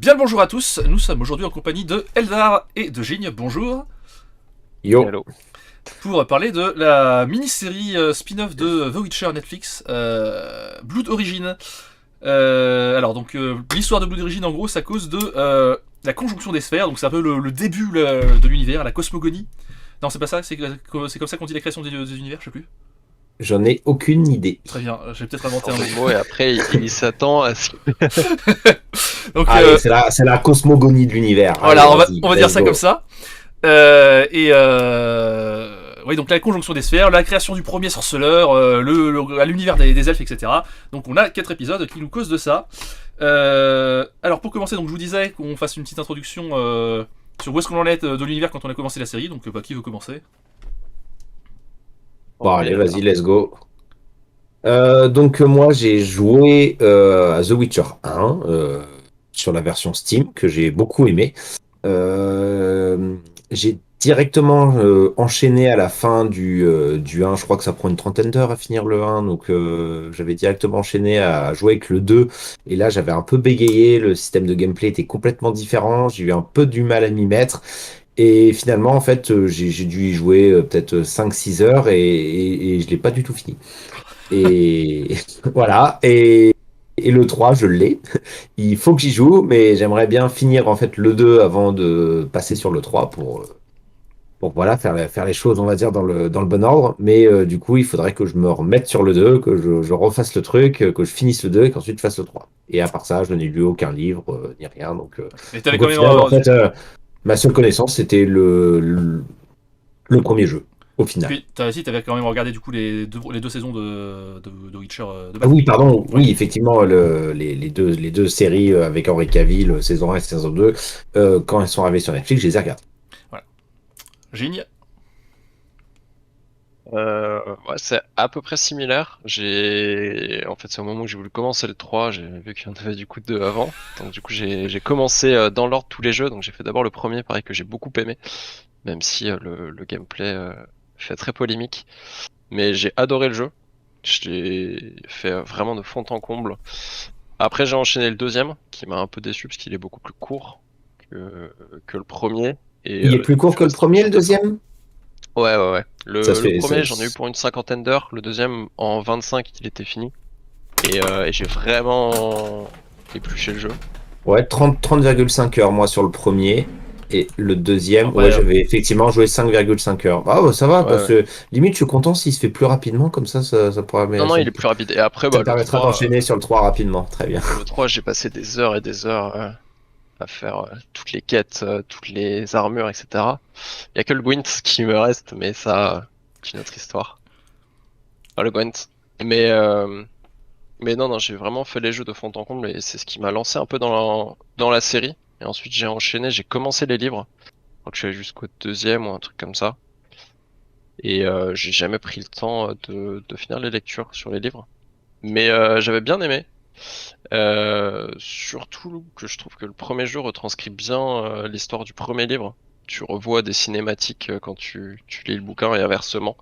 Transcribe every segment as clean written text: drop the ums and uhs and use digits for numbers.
Bien le bonjour à tous, nous sommes aujourd'hui en compagnie de Eldar et de Gigne, bonjour, Yo, Hello. pour parler de la mini-série spin-off de The Witcher Netflix, Blood Origin. Alors donc l'histoire de Blood Origin en gros c'est à cause de la conjonction des sphères, donc c'est un peu le début de l'univers, la cosmogonie. Non c'est pas ça, c'est comme ça qu'on dit la création des univers, je sais plus. j'en ai aucune idée. Très bien, j'ai peut-être inventé En un deux mot. mots, et après, il s'attend à ce que... Donc Allez, c'est la cosmogonie de l'univers. Allez, voilà, vas-y, on va dire let's ça go. comme ça. Oui, donc la conjonction des sphères, la création du premier sorceleur, l'univers des elfes, etc. Donc on a 4 épisodes qui nous causent de ça. Alors pour commencer, donc je vous disais qu'on fasse une petite introduction sur où est-ce qu'on en est de l'univers quand on a commencé la série. Donc qui veut commencer? Bon, Oui, allez, vas-y, alors. let's go. Donc, moi, j'ai joué à The Witcher 1 sur la version Steam, que j'ai beaucoup aimé. J'ai directement enchaîné à la fin du 1. Je crois que ça prend une trentaine d'heures à finir le 1. Donc, j'avais directement enchaîné à jouer avec le 2. Et là, j'avais un peu bégayé. Le système de gameplay était complètement différent. J'ai eu un peu du mal à m'y mettre. Et finalement, en fait, j'ai dû y jouer peut-être 5 6 heures et je l'ai pas du tout fini. Et voilà. Et le 3 je l'ai. Il faut que j'y joue, mais j'aimerais bien finir en fait le 2 avant de passer sur le 3 pour voilà, faire les choses, on va dire, dans le bon ordre. Mais du coup, il faudrait que je me remette sur le 2, que je refasse le truc, que je finisse le 2 et qu'ensuite je fasse le 3. Et à part ça, je n'ai lu aucun livre, ni rien. Mais t'avais Donc quand au même. final, en fait, ma seule connaissance, c'était le premier jeu, au final. Puis t'avais quand même regardé du coup les deux saisons de Witcher de Ah base. oui, pardon, Ouais, oui, effectivement, les deux séries avec Henry Cavill, saison 1 et saison 2, quand elles sont arrivées sur Netflix, je les ai regardées. voilà. Gigne. Ouais, c'est à peu près similaire. En fait, c'est au moment où j'ai voulu commencer le 3, j'ai vu qu'il y en avait du coup deux avant. Donc du coup, j'ai commencé dans l'ordre tous les jeux. Donc j'ai fait d'abord le premier, pareil, que j'ai beaucoup aimé, même si le gameplay fait très polémique. Mais j'ai adoré le jeu. Je l'ai fait vraiment de fond en comble. Après, j'ai enchaîné le deuxième, qui m'a un peu déçu parce qu'il est beaucoup plus court que le premier. Et Il est plus du coup, je court suis que le resté plus premier, le sur ma fin. deuxième? Ouais, ouais, ouais. Ça se Le fait. premier, j'en ai eu pour une cinquantaine d'heures. Le deuxième, en 25, il était fini. Et j'ai vraiment épluché le jeu. Ouais, 30,5 heures, moi, sur le premier. Et le deuxième, ouais, Après, j'avais effectivement joué 5,5 heures. Ah, bah, ça va, Ouais, parce ouais. que limite, je suis content s'il se fait plus rapidement, comme ça pourra. Non, non, il est plus rapide. Et après, Ça bah, me permettra d'enchaîner sur le 3 rapidement. Très bien. le 3, j'ai passé des heures et des heures à faire toutes les quêtes, toutes les armures, etc. Il y a que le Gwent qui me reste, mais ça, c'est une autre histoire. Ah, le Gwent. Mais, euh, mais non, non, j'ai vraiment fait les jeux de fond en comble et c'est ce qui m'a lancé un peu dans la série. Et ensuite, j'ai enchaîné, j'ai commencé les livres. Donc, je suis allé jusqu'au deuxième ou un truc comme ça. Et j'ai jamais pris le temps de finir les lectures sur les livres. Mais j'avais bien aimé. Surtout que je trouve que le premier jeu retranscrit bien l'histoire du premier livre. Tu revois des cinématiques quand tu lis le bouquin et inversement.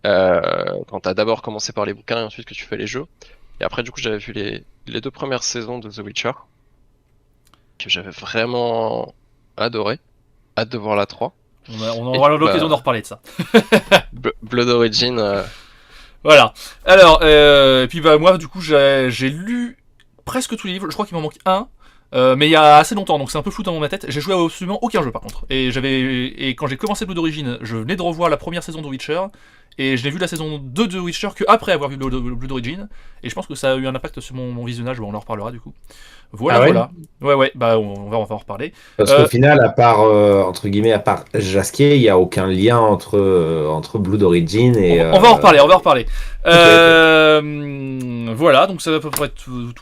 Quand t'as d'abord commencé par les bouquins et ensuite que tu fais les jeux. Et après, du coup, j'avais vu les deux premières saisons de The Witcher, que j'avais vraiment adoré. Hâte de voir la 3. on Et du aura coup, l'occasion d'en bah, reparler de ça. Blood Origin, Voilà. Alors, et puis bah moi du coup j'ai lu presque tous les livres. Je crois qu'il m'en manque un. Mais il y a assez longtemps, donc c'est un peu flou dans ma tête. J'ai joué à absolument aucun jeu par contre. Et quand j'ai commencé Blood Origin, je venais de revoir la première saison de Witcher. Et je n'ai vu la saison 2 de Witcher que après avoir vu Blood Origin. Et je pense que ça a eu un impact sur mon visionnage. Bon, on en reparlera du coup. Voilà, Ah ouais? voilà. Ouais, ouais, bah on va en reparler. Parce qu'au Euh, final, à part, entre guillemets, à part Jasquier, il n'y a aucun lien entre Blood Origin On et. va, on va en reparler, on va en reparler. Ok, ok. Voilà, donc ça va à peu près tout.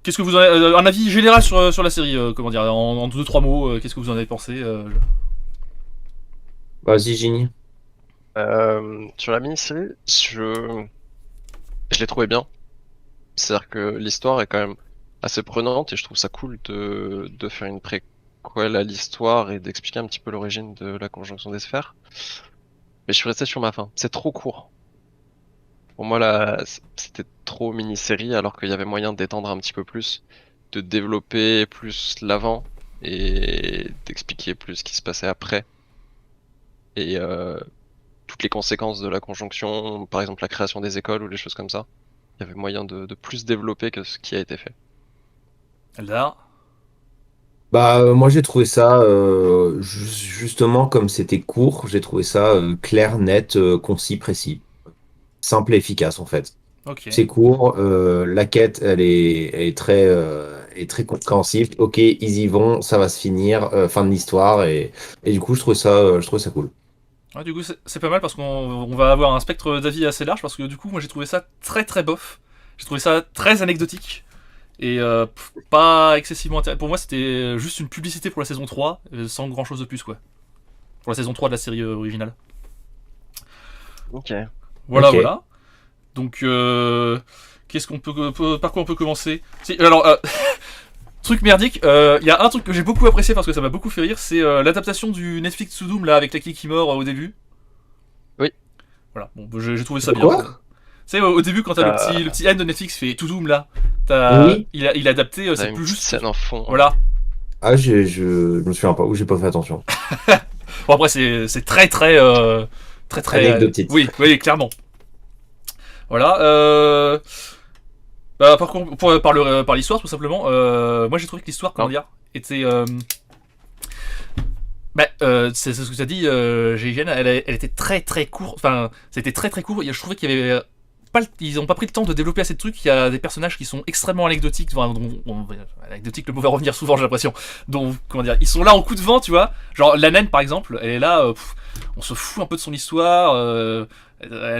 Qu'est-ce que vous en avez, un avis général sur la série, comment dire, en deux trois mots, qu'est-ce que vous en avez pensé Vas-y, Gini. sur la mini-série, je l'ai trouvé bien. C'est-à-dire que l'histoire est quand même assez prenante et je trouve ça cool de faire une préquelle à l'histoire et d'expliquer un petit peu l'origine de la conjonction des sphères. Mais je suis resté sur ma fin. C'est trop court. Pour moi, là, c'était trop mini-série, alors qu'il y avait moyen d'étendre un petit peu plus, de développer plus l'avant et d'expliquer plus ce qui se passait après. Et toutes les conséquences de la conjonction, par exemple la création des écoles ou des choses comme ça. Il y avait moyen de plus développer que ce qui a été fait. Eldar. Bah, moi j'ai trouvé ça justement comme c'était court, j'ai trouvé ça clair, net, concis, précis, simple et efficace en fait. Ok. C'est court, la quête elle est très compréhensible. Ok, ils y vont, ça va se finir, fin de l'histoire et du coup je trouvais ça cool. Ouais, du coup, c'est pas mal parce qu'on va avoir un spectre d'avis assez large parce que du coup, moi j'ai trouvé ça très très bof. J'ai trouvé ça très anecdotique et pas excessivement intéressant. Pour moi, c'était juste une publicité pour la saison 3 sans grand chose de plus, quoi. Pour la saison 3 de la série originale. Ok. Voilà, Ok. voilà. Donc, qu'est-ce qu'on par quoi on peut commencer? Si, alors, truc merdique, il y a un truc que j'ai beaucoup apprécié parce que ça m'a beaucoup fait rire, c'est l'adaptation du Netflix to Doom là avec la qui meurt au début. Oui. Voilà, bon, j'ai trouvé ça bien. Quoi? Tu sais, au début, quand t'as le petit N de Netflix fait to Doom là, Oui. il a adapté, On a c'est une plus petite juste. scène en fond. Voilà. Ah, je me souviens pas, ou j'ai pas fait attention. Bon, après, c'est très très. Très très. Anecdotique. Oui, oui, clairement. Voilà. Bah, par contre, par l'histoire, tout simplement, moi j'ai trouvé que l'histoire, comment Non. dire, était. Bah, c'est ce que tu as dit, GIGN, elle était très très courte. Enfin, c'était très très court. Je trouvais qu'il y avait pas, ils ont pas pris le temps de développer assez de trucs. Il y a des personnages qui sont extrêmement anecdotiques. Enfin, anecdotique, le mot va revenir souvent, j'ai l'impression. Donc, comment dire, ils sont là en coup de vent, tu vois. Genre, la naine, par exemple, elle est là, on se fout un peu de son histoire.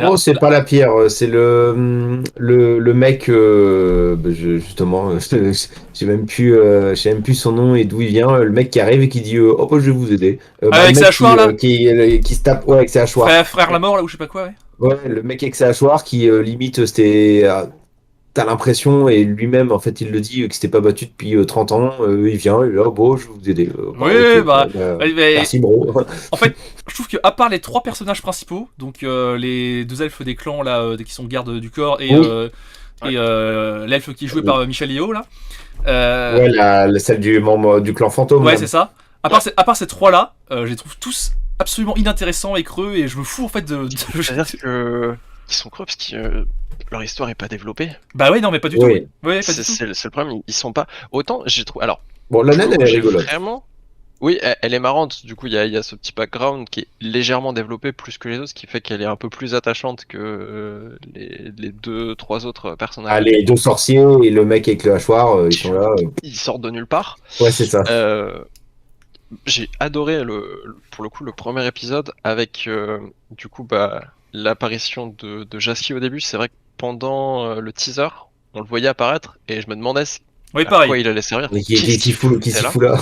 Oh, c'est pas la pire, c'est le mec, bah, justement, j'ai même plus son nom et d'où il vient, le mec qui arrive et qui dit oh, bah, je vais vous aider. Bah, le avec ses mec hachoirs là, qui se tape ouais, avec ses hachoirs. frère la mort là, ou je sais pas quoi, ouais. Ouais, le mec avec ses hachoirs qui limite, t'as l'impression, et lui-même, en fait, il le dit, que c'était pas battu depuis 30 ans, il vient, et là, bon, je vais vous aider. Bah, Oui, ok, bah, mais, merci, bro. en fait, je trouve que à part les trois personnages principaux, donc les deux elfes des clans là, qui sont gardes du corps Oui. et l'elfe qui est joué par Michel Yeo là, Ouais, celle du membre du clan fantôme, ouais là. c'est ça. À part ces trois là, je les trouve tous absolument inintéressants et creux et je me fous en fait C'est-à-dire que ils sont creux parce que leur histoire est pas développée. Bah ouais non mais pas du tout. Oui. Ouais pas du tout. C'est le problème. Ils sont pas. Autant j'ai trouvé. Alors, Bon, la pour le naine, coup, elle est j'ai rigolote. vraiment. Oui, elle est marrante. Du coup, il y a ce petit background qui est légèrement développé plus que les autres, ce qui fait qu'elle est un peu plus attachante que les deux, trois autres personnages. Ah, les deux sorciers et le mec avec le hachoir, ils sont là. Ils sortent de nulle part. Ouais, c'est ça. J'ai adoré pour le coup le premier épisode avec du coup l'apparition de Jaski au début. C'est vrai que pendant le teaser, on le voyait apparaître et je me demandais Oui à quoi pareil. il allait servir. Mais Qu'est-ce qui qu'il fout foutait là. là?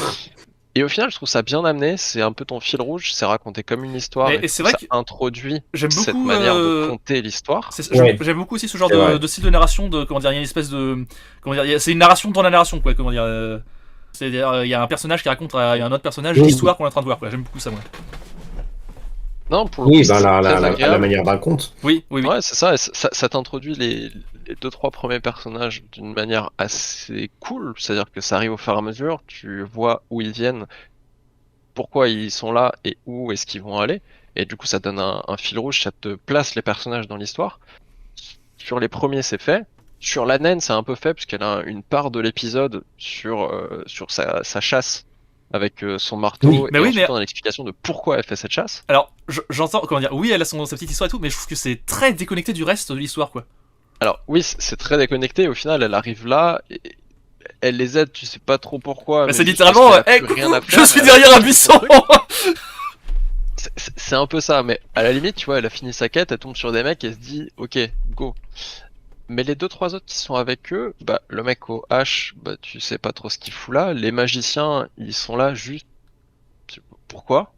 Et au final, je trouve ça bien amené. C'est un peu ton fil rouge. C'est raconté comme une histoire Et et je c'est trouve vrai ça que introduit j'aime cette beaucoup manière de conter l'histoire. Ouais. j'aime beaucoup aussi ce genre C'est vrai. de style de narration, de comment dire, il y a une espèce de comment dire, c'est une narration dans la narration quoi, comment dire. C'est-à-dire il y a un personnage qui raconte à un autre personnage Oui. l'histoire qu'on est en train de voir quoi. J'aime beaucoup ça moi. Non, pour le Oui, coup, ben, c'est très la agréable. manière d'un conte. Oui oui oui. Ouais, c'est ça, et ça t'introduit les deux trois premiers personnages d'une manière assez cool, c'est-à-dire que ça arrive au fur et à mesure, tu vois où ils viennent, pourquoi ils sont là et où est-ce qu'ils vont aller, et du coup ça donne un fil rouge, ça te place les personnages dans l'histoire. Sur les premiers c'est fait, sur la naine c'est un peu fait parce qu'elle a une part de l'épisode sur sa chasse avec son marteau, Oui. Mais et oui, ensuite mais- on a l'explication de pourquoi elle fait cette chasse. Alors j'entends comment dire, oui elle a sa petite histoire et tout, mais je trouve que c'est très déconnecté du reste de l'histoire quoi. Alors oui, c'est très déconnecté. Au final, elle arrive là, et elle les aide, tu sais pas trop pourquoi. Mais Mais c'est juste littéralement, parce qu'elle a hey, plus rien coucou, à faire, je suis elle derrière a un fait buisson. son truc. C'est un peu ça, mais à la limite, tu vois, elle a fini sa quête, elle tombe sur des mecs et se dit, ok, go. Mais les deux trois autres qui sont avec eux, bah le mec au H, bah tu sais pas trop ce qu'il fout là. Les magiciens, ils sont là juste pourquoi?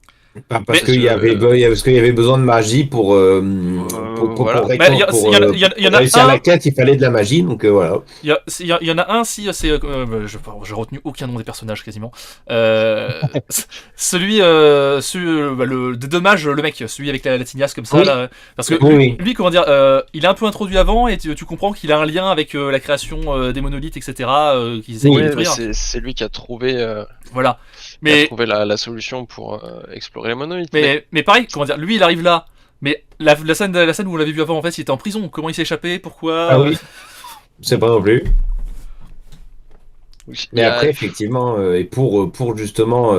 Parce Mais qu'il y avait, parce qu'il y avait besoin de magie voilà. pour, bah, il y en a réussir la un. quête, il fallait de la magie, donc voilà. Il y en a un, si, c'est. J'ai retenu aucun nom des personnages quasiment. Celui. Des dommages, le mec, celui avec la tignasse comme ça. Oui. Là, parce que Oui, lui, oui. comment dire, il est un peu introduit avant et tu comprends qu'il a un lien avec la création des monolithes, etc. Qu'ils essayent de Oui, mais détruire. c'est lui qui a trouvé, Voilà. Mais, la solution pour explorer les monolithes. mais pareil, comment dire, lui il arrive là. Mais la scène où on l'avait vu avant, en fait, il était en prison. Comment il s'est échappé? Pourquoi? Ah oui. C'est pas non plus. Oui, il Mais y a- après, effectivement, et pour justement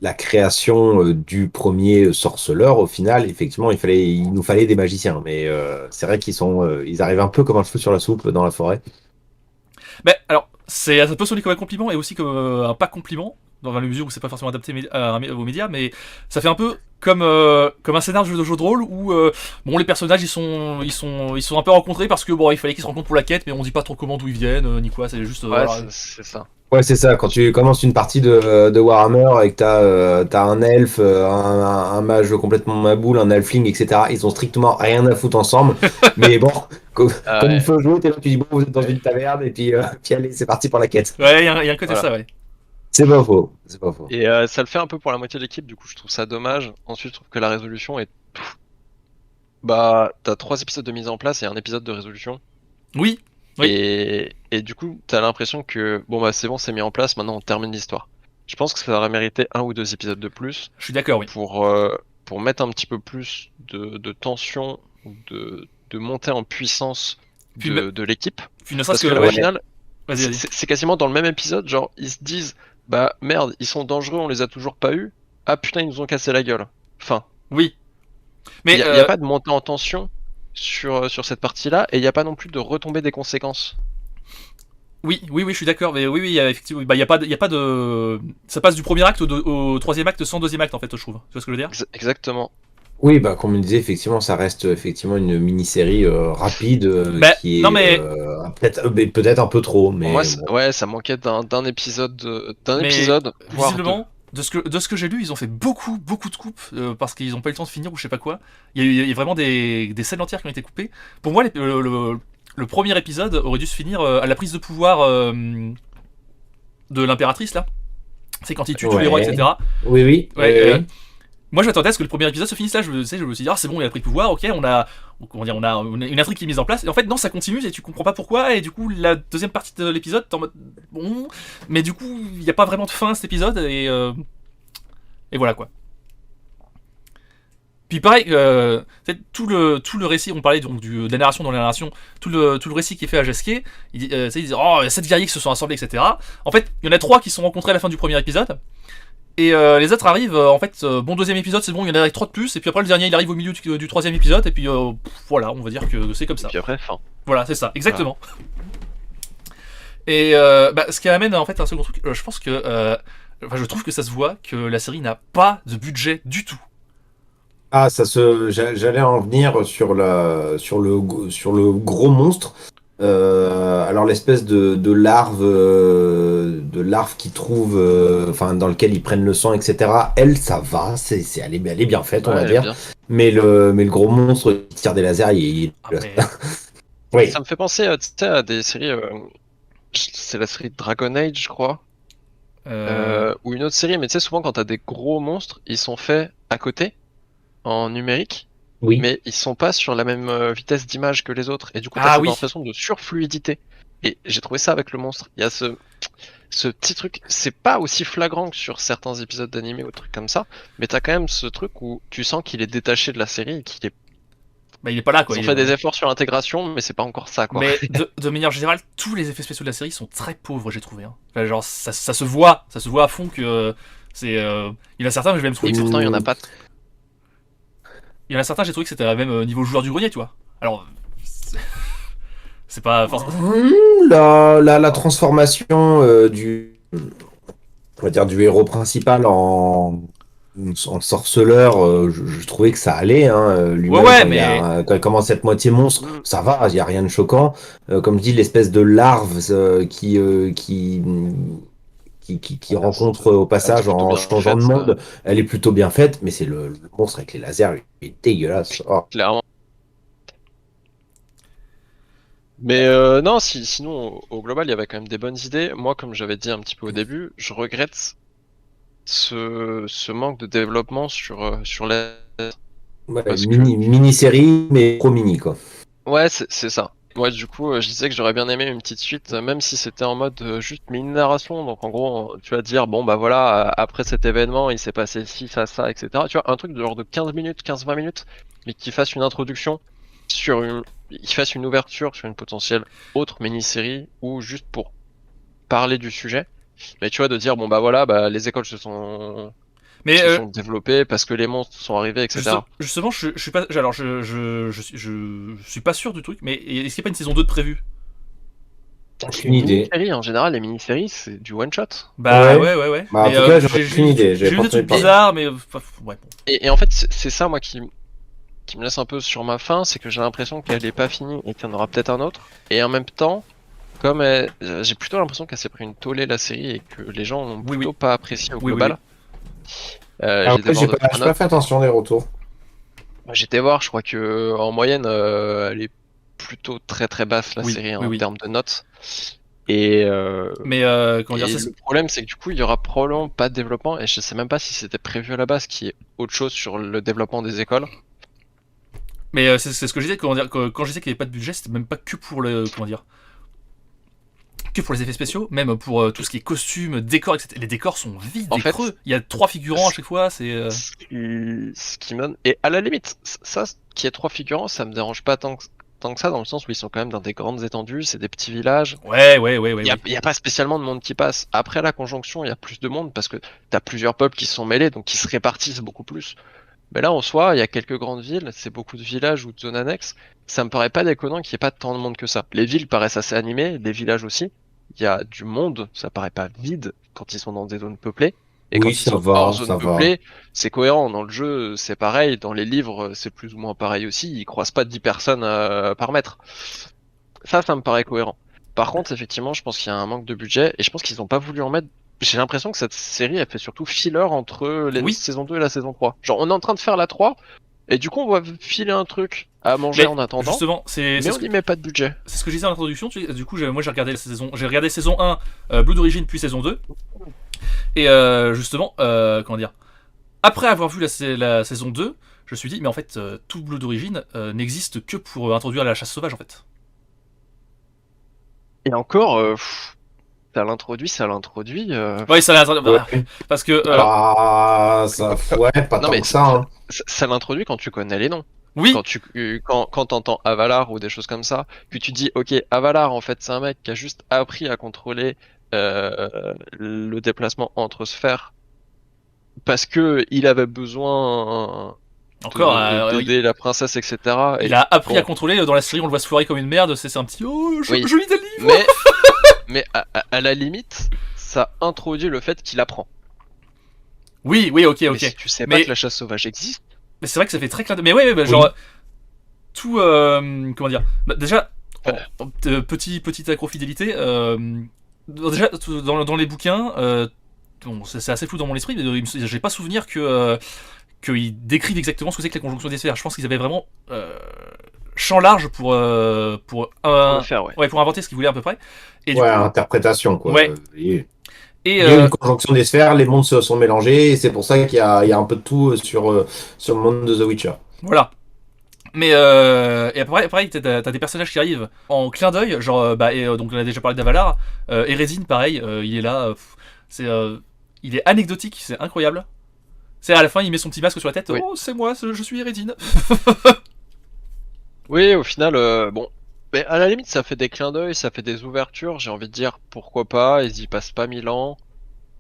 la création du premier sorceleur, au final, effectivement, il nous fallait des magiciens. Mais c'est vrai ils arrivent un peu comme un cheveu sur la soupe dans la forêt. Mais alors, ça peut sonner comme un compliment et aussi comme un pas compliment, dans la mesure où c'est pas forcément adapté aux médias, mais ça fait un peu comme un scénario de jeu de rôle où bon, les personnages ils sont un peu rencontrés parce que bon, il fallait qu'ils se rencontrent pour la quête, mais on dit pas trop comment, d'où ils viennent, ni quoi, c'est juste. ouais, Voilà. c'est ça. Ouais, c'est ça. Quand tu commences une partie de Warhammer et que t'as un elfe, un mage complètement maboule, un halfling, etc., ils ont strictement rien à foutre ensemble. Mais bon, comme il Ouais, faut jouer, t'es là, tu dis bon, vous êtes dans une taverne, et puis allez, c'est parti pour la quête. Ouais, il y a un côté de voilà. ça, ouais. C'est pas faux. C'est pas faux. Et ça le fait un peu pour la moitié de l'équipe, du coup je trouve ça dommage. Ensuite je trouve que la résolution est... Bah, t'as 3 épisodes de mise en place et un épisode de résolution. Oui, oui. Et du coup, t'as l'impression que bon bah c'est bon, c'est mis en place, maintenant on termine l'histoire. Je pense que ça aurait mérité 1 ou 2 épisodes de plus Je suis d'accord, oui. pour mettre un petit peu plus de tension, de montée en puissance Puis, de l'équipe. Puis ne Parce serait-ce que que. au ouais. final, Vas-y, vas-y. c'est quasiment dans le même épisode, genre ils se disent bah merde, ils sont dangereux, on les a toujours pas eu. Ah putain, ils nous ont cassé la gueule. Enfin, Oui. il Mais y a pas de montée en tension sur cette partie-là et il y a pas non plus de retombée des conséquences. oui, oui, je suis d'accord. Mais oui, effectivement, bah, il y a pas de. Ça passe du premier acte au troisième acte sans deuxième acte, en fait, je trouve. Tu vois ce que je veux dire? Exactement. Oui, bah comme on disait, effectivement, ça reste effectivement une mini-série rapide Bah, qui non, est mais peut-être un peu trop, Pour moi, mais bon. ouais, ça manquait d'un épisode, Mais voire deux. visiblement, de ce que j'ai lu, ils ont fait beaucoup de coupes parce qu'ils ont pas eu le temps de finir ou je sais pas quoi. Il y a vraiment des scènes entières qui ont été coupées. Pour moi, le premier épisode aurait dû se finir à la prise de pouvoir de l'impératrice là. C'est quand il tue tous les rois, Ouais. etc. Oui, oui. Ouais, Oui, oui. moi, je m'attendais à ce que le premier épisode se finisse là. Je me suis dit, ah, c'est bon, il a pris le pouvoir, ok, comment dire, on a une intrigue qui est mise en place. Et en fait, non, ça continue et tu comprends pas pourquoi. Et du coup, la deuxième partie de l'épisode, t'es en mode, bon, mais du coup, il n'y a pas vraiment de fin à cet épisode et voilà quoi. Puis pareil, tout le récit, on parlait donc de la narration dans la narration, tout le récit qui est fait à Jasquet, ils disent, oh, il y a 7 guerriers qui se sont assemblés, etc. En fait, il y en a 3 qui sont rencontrés à la fin du premier épisode. Et les autres arrivent, en fait, bon, deuxième épisode, c'est bon, il y en a 3 de plus, et puis après le dernier, il arrive au milieu du troisième épisode, et puis voilà, on va dire que c'est comme ça. Et puis après, fin. Voilà, c'est ça, exactement. Et bah, ce qui amène en fait un second truc, je pense que, je trouve que ça se voit que la série n'a pas de budget du tout. Ah, j'allais en venir sur le gros monstre. Alors l'espèce de larve qu'ils trouvent, enfin dans lequel ils prennent le sang, etc. Elle, ça va, elle est bien faite, on Ouais, va elle est dire. bien. Mais le gros monstre qui tire des lasers, Ah, mais, oui. Ça me fait penser tu sais, à des séries. C'est la série Dragon Age, je crois. Ou une autre série, mais tu sais, souvent quand t'as des gros monstres, ils sont faits à côté, en numérique, Oui. mais ils sont pas sur la même vitesse d'image que les autres. Et du coup, Ah t'as cette oui. impression de surfluidité. Et j'ai trouvé ça avec le monstre. Il y a ce petit truc, c'est pas aussi flagrant que sur certains épisodes d'animé ou trucs comme ça, mais t'as quand même ce truc où tu sens qu'il est détaché de la série et qu'il est. bah, il est pas là quoi. Ils ont il fait est- des efforts sur l'intégration, mais c'est pas encore ça, quoi. Mais de manière générale, tous les effets spéciaux de la série sont très pauvres, j'ai trouvé. Hein. Enfin, genre, ça se voit à fond que c'est. Il y en a certains, je vais même trouver Et que pourtant, il y en a pas. il y en a certains, j'ai trouvé que c'était même niveau joueur du grenier, tu vois. Alors, c'est pas forcément. La transformation on va dire du héros principal en sorceleur, je trouvais que ça allait. Hein, lui-même, Ouais, quand il commence à être moitié monstre, Mm. ça va, il n'y a rien de choquant. Comme je dis, l'espèce de larve qui rencontre au c'est passage plutôt en bien changeant fait, de ça, monde. Elle est plutôt bien faite, mais c'est le monstre avec les lasers, il est dégueulasse. Oh. clairement. Mais non, sinon, au global, il y avait quand même des bonnes idées. Moi, comme j'avais dit un petit peu au début, je regrette ce manque de développement sur les... Ouais, Parce que, mini-série, mais trop mini, quoi. ouais, c'est ça. Moi, du coup, je disais que j'aurais bien aimé une petite suite, même si c'était en mode juste mini narration. Donc, en gros, tu vas dire, bon, bah voilà, après cet événement, il s'est passé ci, ça, etc. Tu vois, un truc de genre de 15 minutes, 15-20 minutes, mais qui fasse une introduction sur une, qui fasse une ouverture sur une potentielle autre mini-série, ou juste pour parler du sujet. Mais tu vois, de dire, bon, bah voilà, bah, les écoles Mais se sont développées parce que les monstres sont arrivés, etc. justement, je suis pas. Alors, je suis pas sûr du truc, mais est-ce qu'il n'y a pas une saison 2 de prévue? Aucune idée. Mini-série, en général, les mini-séries, c'est du one-shot. Bah, Ouais. ouais. Bah, en Mais tout cas, j'ai j'aurais aucune idée. j'ai J'avais vu pas des entendu trucs parler. bizarres, mais. Ouais, bon. Et en fait, c'est ça, moi, qui me laisse un peu sur ma faim, c'est que j'ai l'impression qu'elle est pas finie et qu'il y en aura peut-être un autre. Et en même temps, j'ai plutôt l'impression qu'elle s'est pris une tollée, la série, et que les gens n'ont Oui, plutôt oui. pas apprécié au Oui, oui, global. Ah J'ai été ouais, voir deux, trois j'ai pas notes. fait attention des retours. J'étais voir, je crois que en moyenne, elle est plutôt très très basse, la Oui, série, hein, oui, en oui. termes de notes. Et, Mais, comment dire, et le problème, c'est que du coup, il y aura probablement pas de développement, et je sais même pas si c'était prévu à la base, qui est autre chose sur le développement des écoles. mais c'est ce que je disais, comment dire, quand je disais qu'il n'y avait pas de budget, c'était même pas que pour le. Comment dire, que pour les effets spéciaux, même pour tout ce qui est costumes, décors, etc. Les décors sont vides En et fait, creux. Il y a 3 figurants à chaque fois, c'est. ce qui me... Et à la limite, ça, qui est trois figurants, ça me dérange pas tant que ça, dans le sens où ils sont quand même dans des grandes étendues, c'est des petits villages. Ouais. Il y a pas spécialement de monde qui passe. Après la conjonction, il y a plus de monde parce que t'as plusieurs peuples qui se sont mêlés, donc qui se répartissent beaucoup plus. Mais là, en soi, il y a quelques grandes villes, c'est beaucoup de villages ou de zones annexes. Ça me paraît pas déconnant qu'il n'y ait pas tant de monde que ça. Les villes paraissent assez animées, les villages aussi. Il y a du monde, ça paraît pas vide quand ils sont dans des zones peuplées. Et Oui, quand ils ça sont hors va, zone ça va. peuplée, c'est cohérent. Dans le jeu, c'est pareil. Dans les livres, c'est plus ou moins pareil aussi. Ils croisent pas 10 personnes par mètre. Ça me paraît cohérent. Par contre, effectivement, je pense qu'il y a un manque de budget et je pense qu'ils ont pas voulu en mettre. J'ai l'impression que cette série, elle fait surtout filler entre les Oui. saison 2 et la saison 3. Genre, on est en train de faire la 3 et du coup, on va filer un truc à manger Mais en attendant, justement, mais on n'y met pas de budget. c'est ce que je disais en introduction. Du coup, moi j'ai regardé saison 1, Blue d'origine, puis saison 2. Et justement, comment dire, après avoir vu la saison 2, je me suis dit, mais en fait, tout Blue d'origine n'existe que pour introduire la chasse sauvage en fait. Et encore, ça l'introduit. Ouais, ça l'a. Ouais. Parce que. Ah, ça, ouais, pas Non, tant mais que ça, hein. ça l'introduit quand tu connais les noms. Oui, Quand t'entends Avalar ou des choses comme ça, que tu dis, ok, Avalar, en fait, c'est un mec qui a juste appris à contrôler le déplacement entre sphères parce que il avait besoin encore, d'aider la princesse, etc. il Et a appris à bon, contrôler. Dans la série, on le voit se foirer comme une merde. C'est un petit. Oh, oui, je lis des livres. mais à la limite, ça introduit le fait qu'il apprend. Oui, ok. Mais si tu sais pas Mais, que la chasse sauvage existe, mais c'est vrai que ça fait très clin d'œil. Mais ouais, bah, Oui. genre. Tout. Comment dire, bah, déjà, Ouais. petite accrofidélité. Déjà, dans les bouquins. Bon, c'est assez flou dans mon esprit, mais j'ai pas souvenir qu'ils décrivent exactement ce que c'est que la conjonction des sphères. Je pense qu'ils avaient vraiment champ large pour on va faire, ouais. pour inventer ce qu'ils voulaient à peu près. Et du Ouais, coup, interprétation, quoi. Ouais. Il et y a une conjonction des sphères, les mondes se sont mélangés, et c'est pour ça il y a un peu de tout sur le monde de The Witcher. voilà. Mais et après t'as des personnages qui arrivent en clin d'œil, genre donc on a déjà parlé d'Avalar, Erezin pareil, il est là, il est anecdotique, c'est incroyable. C'est à la fin il met son petit masque sur la tête, Oui. oh c'est moi, je suis Erezin. Oui, au final, bon. Mais à la limite, ça fait des clins d'œil, ça fait des ouvertures. J'ai envie de dire pourquoi pas. Ils y passent pas 1000 ans.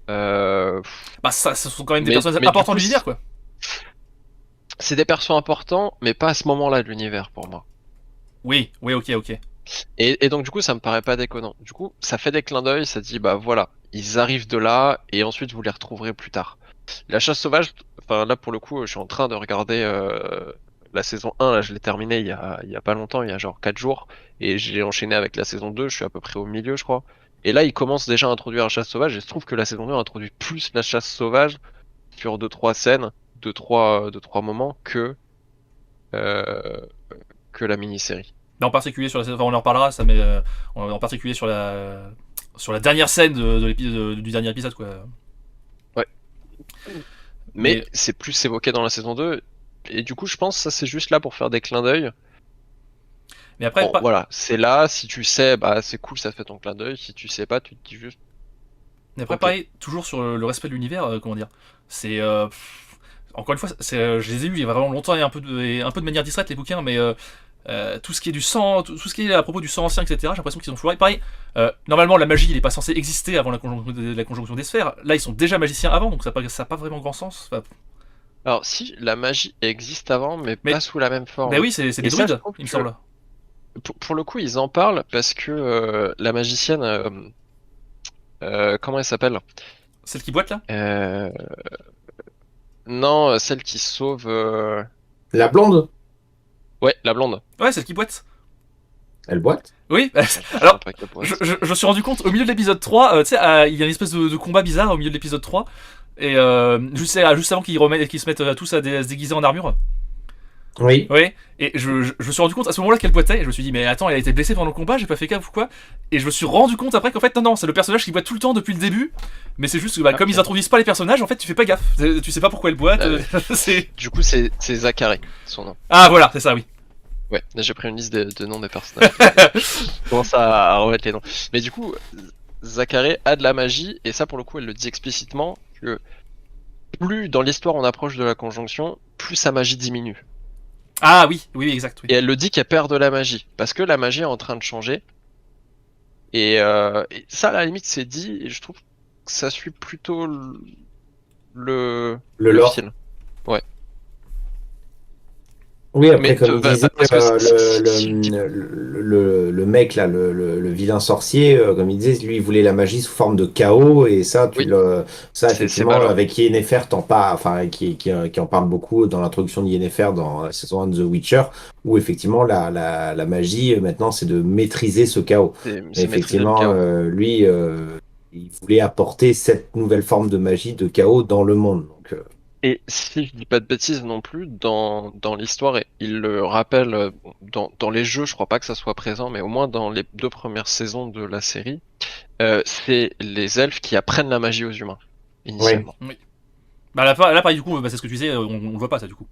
Bah ça, ce sont quand même des Mais- personnages mais du importants coup, de l'univers quoi. C'est des persos importants, mais pas à ce moment-là de l'univers pour moi. Oui, ok. Et donc du coup, ça me paraît pas déconnant. Du coup, ça fait des clins d'œil, ça dit bah voilà, ils arrivent de là et ensuite vous les retrouverez plus tard. La chasse sauvage, enfin là pour le coup, je suis en train de regarder la saison 1, là je l'ai terminée il y a pas longtemps, il y a genre 4 jours, et j'ai enchaîné avec la saison 2, je suis à peu près au milieu je crois. Et là, ils commencent déjà à introduire la chasse sauvage, et je trouve que la saison 2 introduit plus la chasse sauvage sur 2-3 scènes, 2-3 moments euh, que la mini-série. Mais en particulier sur la, enfin, on en reparlera, ça, mais en particulier sur la dernière scène du dernier épisode, quoi. Ouais. Mais c'est plus évoqué dans la saison 2, et du coup, je pense que ça c'est juste là pour faire des clins d'œil. Mais après, Bon, voilà, c'est là, si tu sais, bah c'est cool, ça fait ton clin d'œil, si tu sais pas, tu te dis juste. mais après Ok. pareil, toujours sur le respect de l'univers, comment dire. C'est. Encore une fois, je les ai lus il y a vraiment longtemps et un peu de manière distraite, les bouquins, mais tout ce qui est du sang, tout ce qui est à propos du sang ancien, etc., j'ai l'impression qu'ils ont floré. Pareil, normalement, la magie, il est pas censé exister avant la conjonction des sphères. Là, ils sont déjà magiciens avant, donc ça a pas vraiment grand sens. Enfin, Alors, si la magie existe avant, mais Mais- pas sous la même forme. bah oui, c'est des Et ça, je druides, trouve il me que- semble. Pour le coup, ils en parlent parce que la magicienne, comment elle s'appelle? Celle qui boite là. Euh, Non, celle qui sauve. La blonde, Ouais, la blonde. Ouais, celle qui boite. elle boite. Oui, Je sais alors, pas quelle boîte. je me suis rendu compte au milieu de l'épisode 3, tu sais, il y a une espèce de combat bizarre au milieu de l'épisode 3. Et juste avant qu'ils se mettent tous à se déguiser en armure. Oui. Oui, et je me suis rendu compte à ce moment-là qu'elle boitait, et je me suis dit, mais attends, elle a été blessée pendant le combat, j'ai pas fait gaffe ou quoi. Et je me suis rendu compte après qu'en fait, non, c'est le personnage qui boite tout le temps depuis le début, mais c'est juste que Ah, comme ok. ils introduisent pas les personnages, en fait, tu fais pas gaffe. Tu sais pas pourquoi elle boite. c'est... Du coup, c'est Zachary, son nom. Ah, voilà, c'est ça, oui. Ouais, là j'ai pris une liste de noms des personnages. Je commence à remettre les noms. Mais du coup, Zachary a de la magie, et ça pour le coup, elle le dit explicitement que plus dans l'histoire on approche de la conjonction, plus sa magie diminue. Ah, oui, oui, exact, oui. Et elle le dit qu'elle perd de la magie, parce que la magie est en train de changer. Et ça, à la limite, c'est dit, et je trouve que ça suit plutôt Le lore. fil. Ouais. Oui, après, Mais comme il disait, parce que le mec, là, le vilain sorcier, comme il disait, lui, il voulait la magie sous forme de chaos, et ça, oui, ça c'est effectivement, Balor. avec Yennefer, enfin, qui en parle beaucoup dans l'introduction de Yennefer dans la saison 1 de The Witcher, où effectivement, la magie, maintenant, c'est de maîtriser ce chaos. C'est Et maîtriser le effectivement, chaos. lui, il voulait apporter cette nouvelle forme de magie, de chaos dans le monde. Donc, Et si je dis pas de bêtises non plus, dans l'histoire, et il le rappelle dans les jeux, je crois pas que ça soit présent, mais au moins dans les 2 premières saisons de la série, c'est les elfes qui apprennent la magie aux humains, initialement. Oui. Bah là, pareil, du coup, bah, c'est ce que tu disais, on le voit pas, ça, du coup.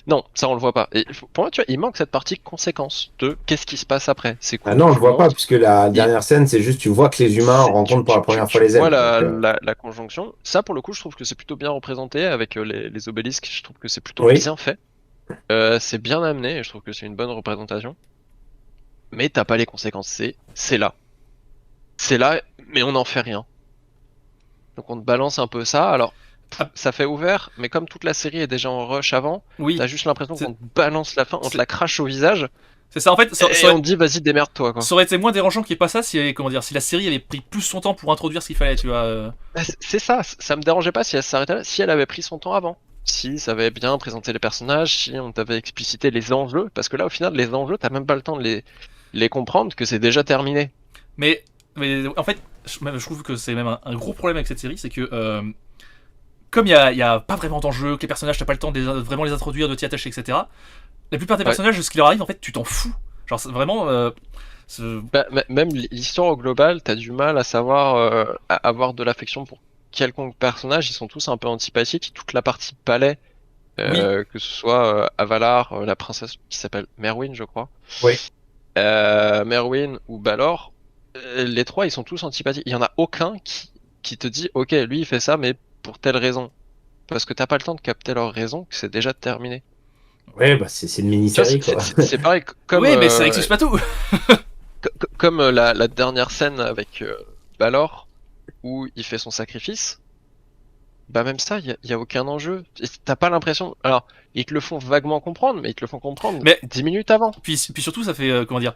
Non, ça on le voit pas. Et pour moi, tu vois, il manque cette partie conséquence de qu'est-ce qui se passe après. C'est cool, ah non, on le tu voit pas, montres, puisque la et dernière scène, c'est juste, tu vois que les humains rencontrent pour la première fois les vois elfes. Donc, la conjonction. Ça, pour le coup, je trouve que c'est plutôt bien représenté avec les obélisques. Je trouve que c'est plutôt oui. bien fait. C'est bien amené et je trouve que c'est une bonne représentation. Mais t'as pas les conséquences. C'est là. C'est là, mais on n'en fait rien. Donc on te balance un peu ça. Alors, Ah. ça fait ouvert, mais comme toute la série est déjà en rush avant, Oui, t'as juste l'impression C'est- qu'on te balance la fin, on te la crache au visage, c'est ça, en fait, et on te dit vas-y démerde-toi quoi. ça aurait été moins dérangeant qu'il n'y ait pas ça si, comment dire, si la série avait pris plus son temps pour introduire ce qu'il fallait, tu vois. Bah, c'est ça, ça me dérangeait pas si elle s'arrêtait là, si elle avait pris son temps avant. Si ça avait bien présenté les personnages, si on t'avait explicité les enjeux, parce que là au final les enjeux t'as même pas le temps de les comprendre que c'est déjà terminé. Mais en fait, je trouve que c'est même un gros problème avec cette série, c'est que comme il y a pas vraiment d'enjeu, que les personnages, t'as pas le temps de vraiment les introduire, de t'y attacher, etc. La plupart des Ouais. personnages, ce qui leur arrive, en fait, tu t'en fous. Genre, c'est vraiment. Bah, même l'histoire au global, t'as du mal à savoir à avoir de l'affection pour quelconque personnage, ils sont tous un peu antipathiques, toute la partie palais, que ce soit Avalar, la princesse qui s'appelle Merwin je crois, Oui. Merwin ou Balor, les trois ils sont tous antipathiques, il y en a aucun qui te dit ok lui il fait ça mais pour telle raison, parce que t'as pas le temps de capter leur raison, que c'est déjà terminé. Ouais, bah c'est une Tu vois, mini-série, quoi. c'est pareil comme, oui, mais ça excuse pas tout. comme la dernière scène avec Balor, où il fait son sacrifice, bah même ça, y a aucun enjeu. Et t'as pas l'impression. Alors, ils te le font vaguement comprendre, mais ils te le font comprendre Mais- 10 minutes avant. Puis surtout, ça fait. Comment dire.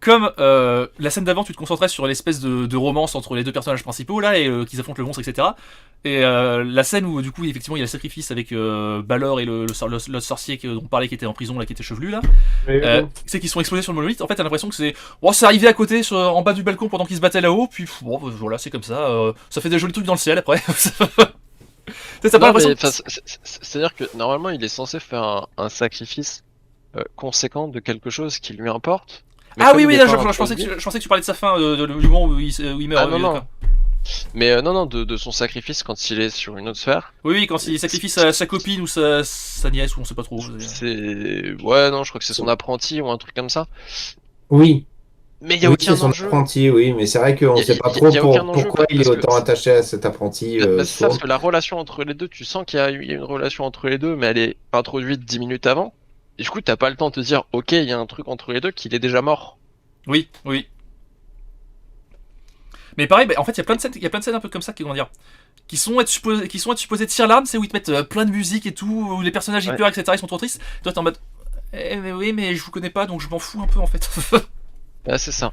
comme la scène d'avant, tu te concentrais sur l'espèce de romance entre les deux personnages principaux là et qu'ils affrontent le monstre, etc. Et la scène où du coup effectivement il y a le sacrifice avec Balor et le sorcier dont on parlait qui était en prison là, qui était chevelu là, c'est qu'ils sont explosés sur le monolithe. En fait, t'as l'impression que c'est arrivé à côté en bas du balcon pendant qu'ils se battaient là-haut. Puis bon, voilà, c'est comme ça. Ça fait des jolis trucs dans le ciel après. T'as pas Non, mais l'impression. enfin, c'est-à-dire que normalement il est censé faire un sacrifice conséquent de quelque chose qui lui importe. Mais Ah comme oui, il oui, est là, pas je pensais introduit- je pensais que tu parlais de sa fin, du moment où il meurt. Ah non, oui, non. d'accord. Mais non, de son sacrifice quand il est sur une autre sphère. Oui, oui, quand il sacrifie sa copine ou sa nièce, ou on sait pas trop. Ouais, non, je crois que c'est son apprenti ou un truc comme ça. Oui, Mais il y a oui, aucun c'est son enjeu. apprenti, oui, mais c'est vrai qu'on Y a- sait pas y a- trop y a aucun enjeu pourquoi il est parce que autant attaché à cet apprenti c'est ça, parce sourd. que la relation entre les deux, tu sens qu'il y a une relation entre les deux, mais elle est introduite 10 minutes avant. Et du coup, t'as pas le temps de te dire, ok, il y a un truc entre les deux qu'il est déjà mort. Oui, oui. Mais pareil, en fait, il y a plein de scènes un peu comme ça qui sont être supposées tirer l'arme, c'est où ils te mettent plein de musique et tout, où les personnages y Ouais. pleurent, etc. Ils sont trop tristes. Toi, t'es en mode, mais oui, mais je vous connais pas, donc je m'en fous un peu en fait. Ouais, c'est ça.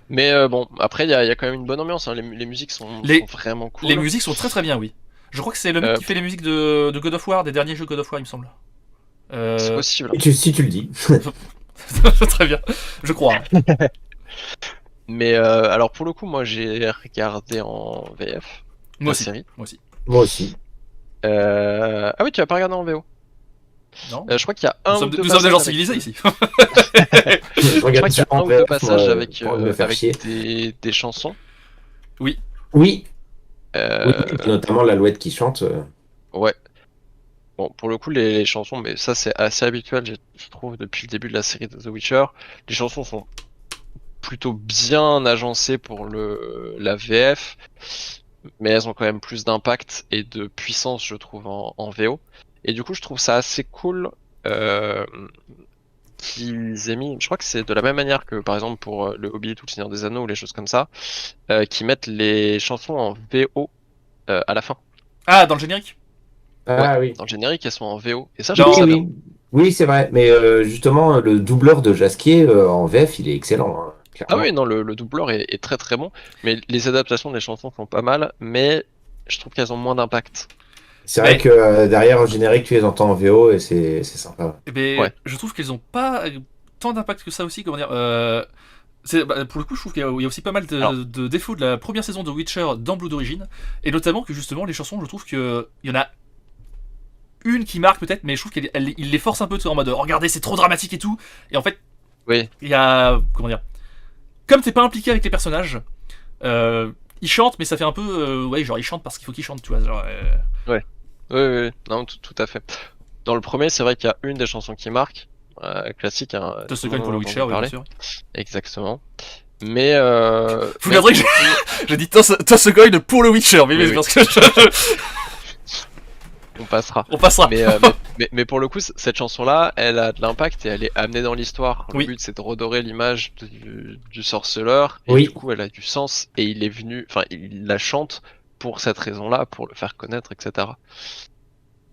Mais bon, après, il y a quand même une bonne ambiance, hein. Les musiques sont vraiment cool. Les musiques sont très très bien, oui. Je crois que c'est le mec qui fait les musiques de God of War, des derniers jeux God of War, il me semble. C'est possible. Si tu le dis. Très bien, je crois. Hein. Mais alors, pour le coup, moi, j'ai regardé en VF Moi la aussi. série. Moi aussi. Moi aussi. Ah oui, tu vas pas regarder en VO. Non. Je crois qu'il y a un ou deux Nous sommes des passages gens avec- civilisés ici. Je Je crois regarde qu'il y a toujours un en ou deux VF, passages moi, avec, pour me faire avec chier. des chansons. Oui, Euh, notamment l'alouette qui chante. Ouais. Bon, pour le coup, les chansons, mais ça c'est assez habituel, je trouve, depuis le début de la série de The Witcher. Les chansons sont plutôt bien agencées pour la VF, mais elles ont quand même plus d'impact et de puissance, je trouve, en VO. Et du coup, je trouve ça assez cool qu'ils aient mis, je crois que c'est de la même manière que, par exemple, pour le Hobbit ou le Seigneur des Anneaux ou les choses comme ça, qui mettent les chansons en VO à la fin. Ah, dans le générique. Ah oui. Dans le générique, elles sont en VO. Et ça, je Dans- trouve ça bien. Oui, oui, c'est vrai. Mais justement, le doubleur de Jasquier en VF, il est excellent, hein, Ah clairement. oui, non, le doubleur est très très bon, mais les adaptations des chansons sont pas mal, mais je trouve qu'elles ont moins d'impact. C'est vrai Mais- que derrière, au générique, tu les entends en VO et c'est sympa. Eh ben, Ouais. je trouve qu'elles ont pas tant d'impact que ça aussi. Comment dire pour le coup, je trouve qu'il y a aussi pas mal Alors. de défauts de la première saison de Witcher dans Blood Origin, et notamment que justement les chansons, je trouve que il y en a une qui marque peut-être, mais je trouve qu'il les force un peu, tu sais, en mode regardez, c'est trop dramatique et tout. Et en fait, Oui, il y a comment dire, comme t'es pas impliqué avec les personnages, ils chantent, mais ça fait un peu ouais, genre ils chantent parce qu'il faut qu'ils chantent, tu vois. Genre, oui, oui, non, tout à fait. Dans le premier, c'est vrai qu'il y a une des chansons qui marque, classique, hein, Toast tout le Coin monde pour le en a Witcher, entendu oui, bien parler. sûr. Exactement. Mais Vous viendrez que j'ai dit Toss Coin pour le Witcher, mais Oui, parce que on passera. on passera. Mais pour le coup, cette chanson-là, elle a de l'impact et elle est amenée dans l'histoire. Le Oui. but, c'est de redorer l'image du sorceleur. Et Oui. du coup, elle a du sens. Et il est venu, enfin, il la chante pour cette raison-là, pour le faire connaître, etc.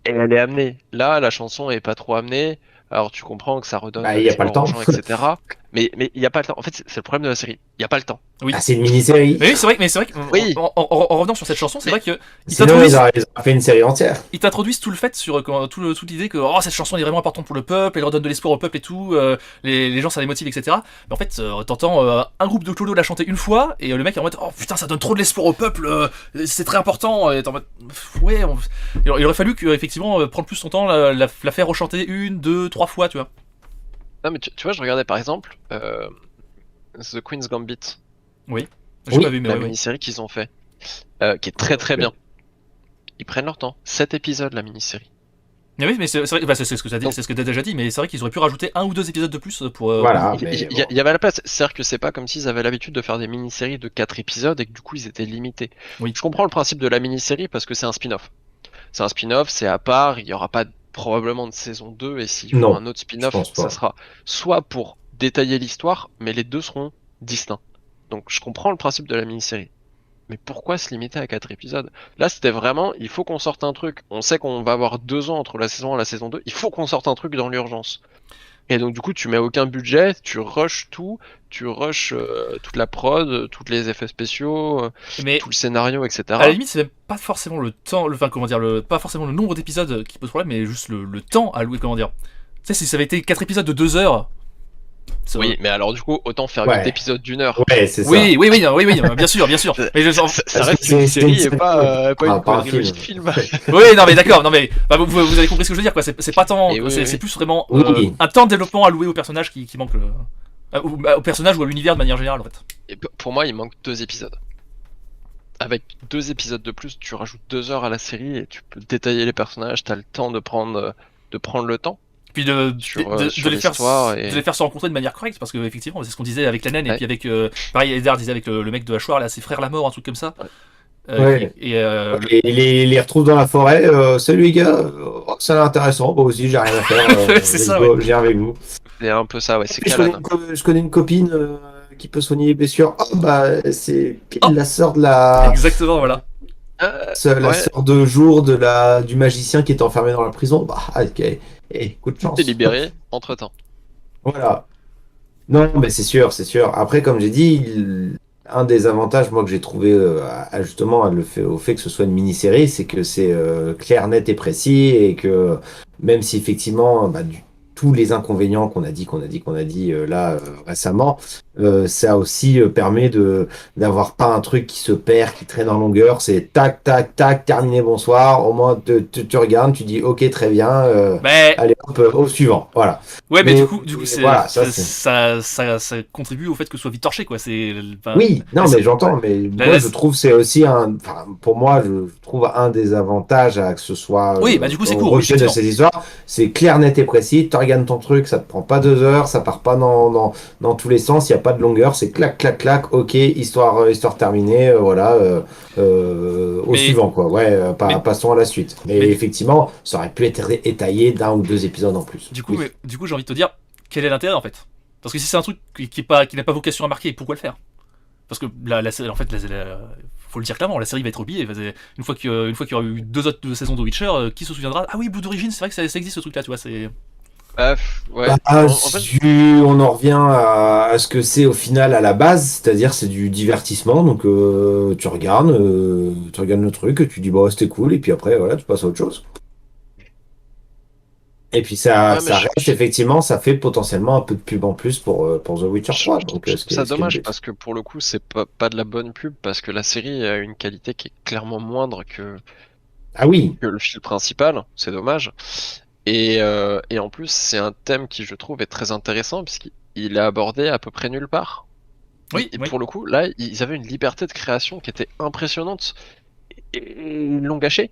Et elle est amenée. Là, la chanson est pas trop amenée. Alors, tu comprends que ça redonne Bah, de y a pas le l'espoir aux temps. gens, etc. Mais il y a pas le temps. En fait, c'est le problème de la série. Il y a pas le temps. Oui. Ah, c'est une mini-série. Mais oui, c'est vrai que Oui. en revenant sur cette chanson, c'est Mais- vrai que Sinon, ils auraient fait une série entière. ils t'introduisent tout le fait sur toute l'idée que oh, cette chanson elle est vraiment importante pour le peuple, elle redonne de l'espoir au peuple et tout, les gens ça les motive, etc. Mais en fait, t'entends un groupe de clodos la chanter une fois et le mec est en mode oh putain, ça donne trop de l'espoir au peuple, c'est très important. Et t'es en mode ouais, il aurait fallu que effectivement prendre plus son temps, la faire rechanter une, deux, trois fois, tu vois. Non, mais tu vois, je regardais par exemple The Queen's Gambit, J'ai Oui, pas vu, mais la ouais, ouais. mini-série qu'ils ont fait, qui est très très bien. Ils prennent leur temps. 7 épisodes, la mini-série. Mais oui, mais c'est vrai, bah, c'est ce que t'as dit, c'est ce que t'as déjà dit, mais c'est vrai qu'ils auraient pu rajouter un ou deux épisodes de plus pour. Voilà. Il mais y, bon. il y avait la place. C'est-à-dire que c'est pas comme s'ils avaient l'habitude de faire des mini-séries de 4 épisodes et que du coup ils étaient limités. Oui. Je comprends le principe de la mini-série parce que c'est un spin-off. C'est un spin-off, c'est à part, il y aura pas probablement de saison 2 et s'ils font Non, un autre je spin-off, pense pas. ça sera soit pour détailler l'histoire, mais les deux seront distincts. Donc je comprends le principe de la mini-série. Mais pourquoi se limiter à 4 épisodes? Là, c'était vraiment, il faut qu'on sorte un truc. On sait qu'on va avoir 2 ans entre la saison 1 et la saison 2. Il faut qu'on sorte un truc dans l'urgence. Et donc du coup, tu mets aucun budget, tu rushes tout, tu rushes toute la prod, tous les effets spéciaux, Mais tout le scénario, à la etc. limite, c'est même pas forcément le temps, enfin comment dire, pas forcément le nombre d'épisodes qui pose problème, mais juste le temps alloué, comment dire. Tu sais, si ça avait été 4 épisodes de 2 heures, ça aurait- Oui, mais alors du coup, autant faire Ouais. 8 épisodes d'1 heure. Ouais, c'est ça. oui, bien sûr, bien sûr. Mais Ça reste une série et pas Ah, une pas un quadrilogie de film. films. oui, non, mais d'accord, non, mais vous avez compris ce que je veux dire, quoi. C'est pas tant, Et oui, c'est oui. plus vraiment Oui. un temps de développement alloué au personnage qui manque, au personnage ou à l'univers de manière générale, en fait. Et pour moi, il manque 2 épisodes. Avec 2 épisodes de plus, tu rajoutes 2 heures à la série et tu peux détailler les personnages, t'as le temps de prendre le temps Puis sur de les faire l'histoire et... de les faire se rencontrer de manière correcte, parce que effectivement, c'est ce qu'on disait avec la naine, et Ouais. puis avec, pareil, Eddard disait avec le mec de Hachoir, là, ses frères la mort, un truc comme ça. Ouais. Ouais. Et Et il les retrouve dans la forêt. Salut les gars, oh, ça a l'air intéressant. Moi aussi, j'ai rien à faire. C'est let's ça, go, je viens avec vous. C'est un peu ça, ouais, c'est Et je connais, Callan. je connais une copine qui peut soigner les blessures. Oh, bah, c'est Oh. la sœur de la, exactement, voilà. la Ouais, sœur de jour du magicien qui est enfermé dans la prison. Bah, ok. Coup de chance. t'es libéré entre-temps. Voilà. Non, mais c'est sûr, c'est sûr. Après, comme j'ai dit, un des avantages, moi, que j'ai trouvé justement au fait que ce soit une mini-série, c'est que c'est clair, net et précis, et que même si effectivement, tous les inconvénients qu'on a dit là récemment, ça aussi permet d'avoir pas un truc qui se perd, qui traîne en longueur. C'est tac, tac, tac, terminé, bonsoir. Au moins, tu regardes, tu dis, ok, très bien. Mais Allez, hop, au suivant. Voilà. ouais, mais Mais- du coup, voilà, ça, ça contribue au fait que ce soit vite torché, quoi. C'est, enfin, Oui, non, c'est- mais j'entends, mais La- moi la- je trouve c'est aussi pour moi je trouve un des avantages à que ce soit Oui, bah du coup c'est au court, oui, rejet de effectivement. ces histoires, c'est clair, net et précis, tu regardes ton truc, ça te prend pas 2 heures, ça part pas dans tous les sens, il n'y a pas de longueur, c'est clac, clac, clac, ok, histoire terminée, voilà, au Mais- suivant quoi, ouais, mais- passons à la suite. Mais, mais- effectivement, ça aurait pu être étayé d'1 ou 2 épisodes en plus. Du coup, Oui. j'ai envie de te dire, quel est l'intérêt en fait? Parce que si c'est un truc qui n'a pas vocation à marquer, pourquoi le faire? Parce que la série, en fait, faut le dire clairement, la série va être oubliée. Une fois qu'il y aura eu 2 autres saisons de Witcher, qui se souviendra? Ah oui, Blood Origin, c'est vrai que ça existe ce truc-là, tu vois. C'est Ouais. Ah, En fait, on en revient à ce que c'est au final à la base, c'est-à-dire c'est du divertissement, donc tu regardes le truc, tu dis bon c'était cool, et puis après voilà, tu passes à autre chose. Et puis ça, ouais, mais ça reste effectivement, ça fait potentiellement un peu de pub en plus pour The Witcher 3, donc je ce trouve qui est, ça ce qui est le dommage but. parce que pour le coup, c'est pas de la bonne pub parce que la série a une qualité qui est clairement moindre Ah oui, que le fil principal. C'est dommage. Et en plus, c'est un thème qui, je trouve, est très intéressant puisqu'il est abordé à peu près nulle part. oui, Et oui. pour le coup, là, ils avaient une liberté de création qui était impressionnante. Et ils l'ont gâché.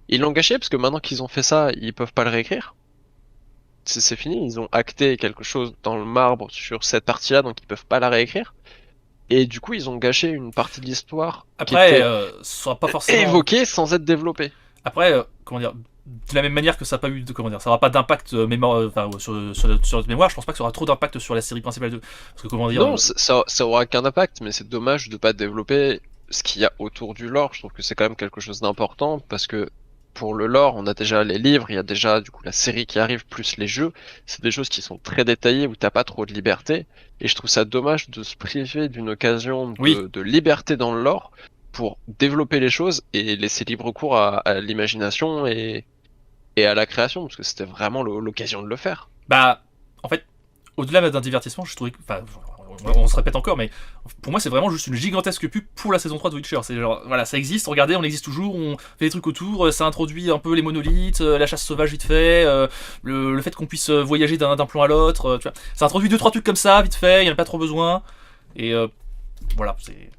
Ils l'ont gâché parce que maintenant qu'ils ont fait ça, ils peuvent pas le réécrire. C'est fini, ils ont acté quelque chose dans le marbre sur cette partie-là, donc ils peuvent pas la réécrire. Et du coup, ils ont gâché une partie de l'histoire qui Après, était ce sera pas forcément. évoquée sans être développée. Après, comment dire, de la même manière que ça n'a pas eu de, comment dire, ça aura pas d'impact sur notre mémoire, je pense pas que ça aura trop d'impact sur la série principale de. Parce que comment dire. Non, ça aura qu'un impact, mais c'est dommage de pas développer ce qu'il y a autour du lore. Je trouve que c'est quand même quelque chose d'important parce que pour le lore, on a déjà les livres, il y a déjà du coup la série qui arrive plus les jeux. C'est des choses qui sont très détaillées où t'as pas trop de liberté. Et je trouve ça dommage de se priver d'une occasion Oui. de liberté dans le lore pour développer les choses et laisser libre cours à l'imagination et à la création parce que c'était vraiment l'occasion de le faire. Bah, en fait, au-delà d'un divertissement, je trouvais que. Enfin, on se répète encore, mais pour moi, c'est vraiment juste une gigantesque pub pour la saison 3 de Witcher. C'est genre, voilà, ça existe, regardez, on existe toujours, on fait des trucs autour, ça introduit un peu les monolithes, la chasse sauvage vite fait, le fait qu'on puisse voyager d'un plan à l'autre, tu vois. Ça introduit 2-3 trucs comme ça, vite fait, il n'y en a pas trop besoin. Et voilà, c'est.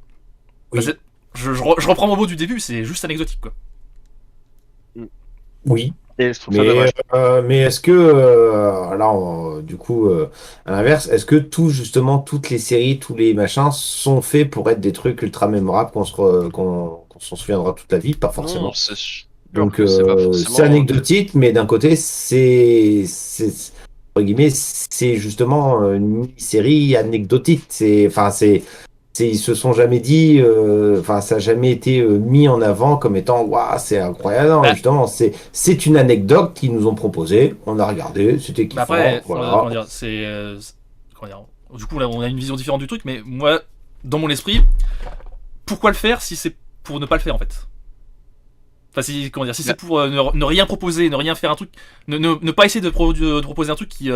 Oui. Bah, je reprends mon mot du début, c'est juste anecdotique, quoi. oui. Et je trouve ça dommage. Mais est-ce que, du coup, à l'inverse, est-ce que toutes les séries, tous les machins sont faits pour être des trucs ultra mémorables qu'on s'en souviendra toute la vie? Pas forcément. Non, c'est sûr Donc, que c'est pas forcément. c'est anecdotique, mais d'un côté, entre guillemets, c'est justement une série anecdotique. Enfin, ils se sont jamais dit, enfin, ça a jamais été mis en avant comme étant, waouh, c'est incroyable. Non, Bah, justement, c'est une anecdote qu'ils nous ont proposée. On a regardé, c'était bah kiffant, après, voilà. comment dire, comment dire, du coup, là, on a une vision différente du truc, mais moi, dans mon esprit, pourquoi le faire si c'est pour ne pas le faire en fait? Enfin, si, comment dire, si c'est Bah, pour ne rien proposer, ne rien faire un truc, ne pas essayer de proposer un truc qui,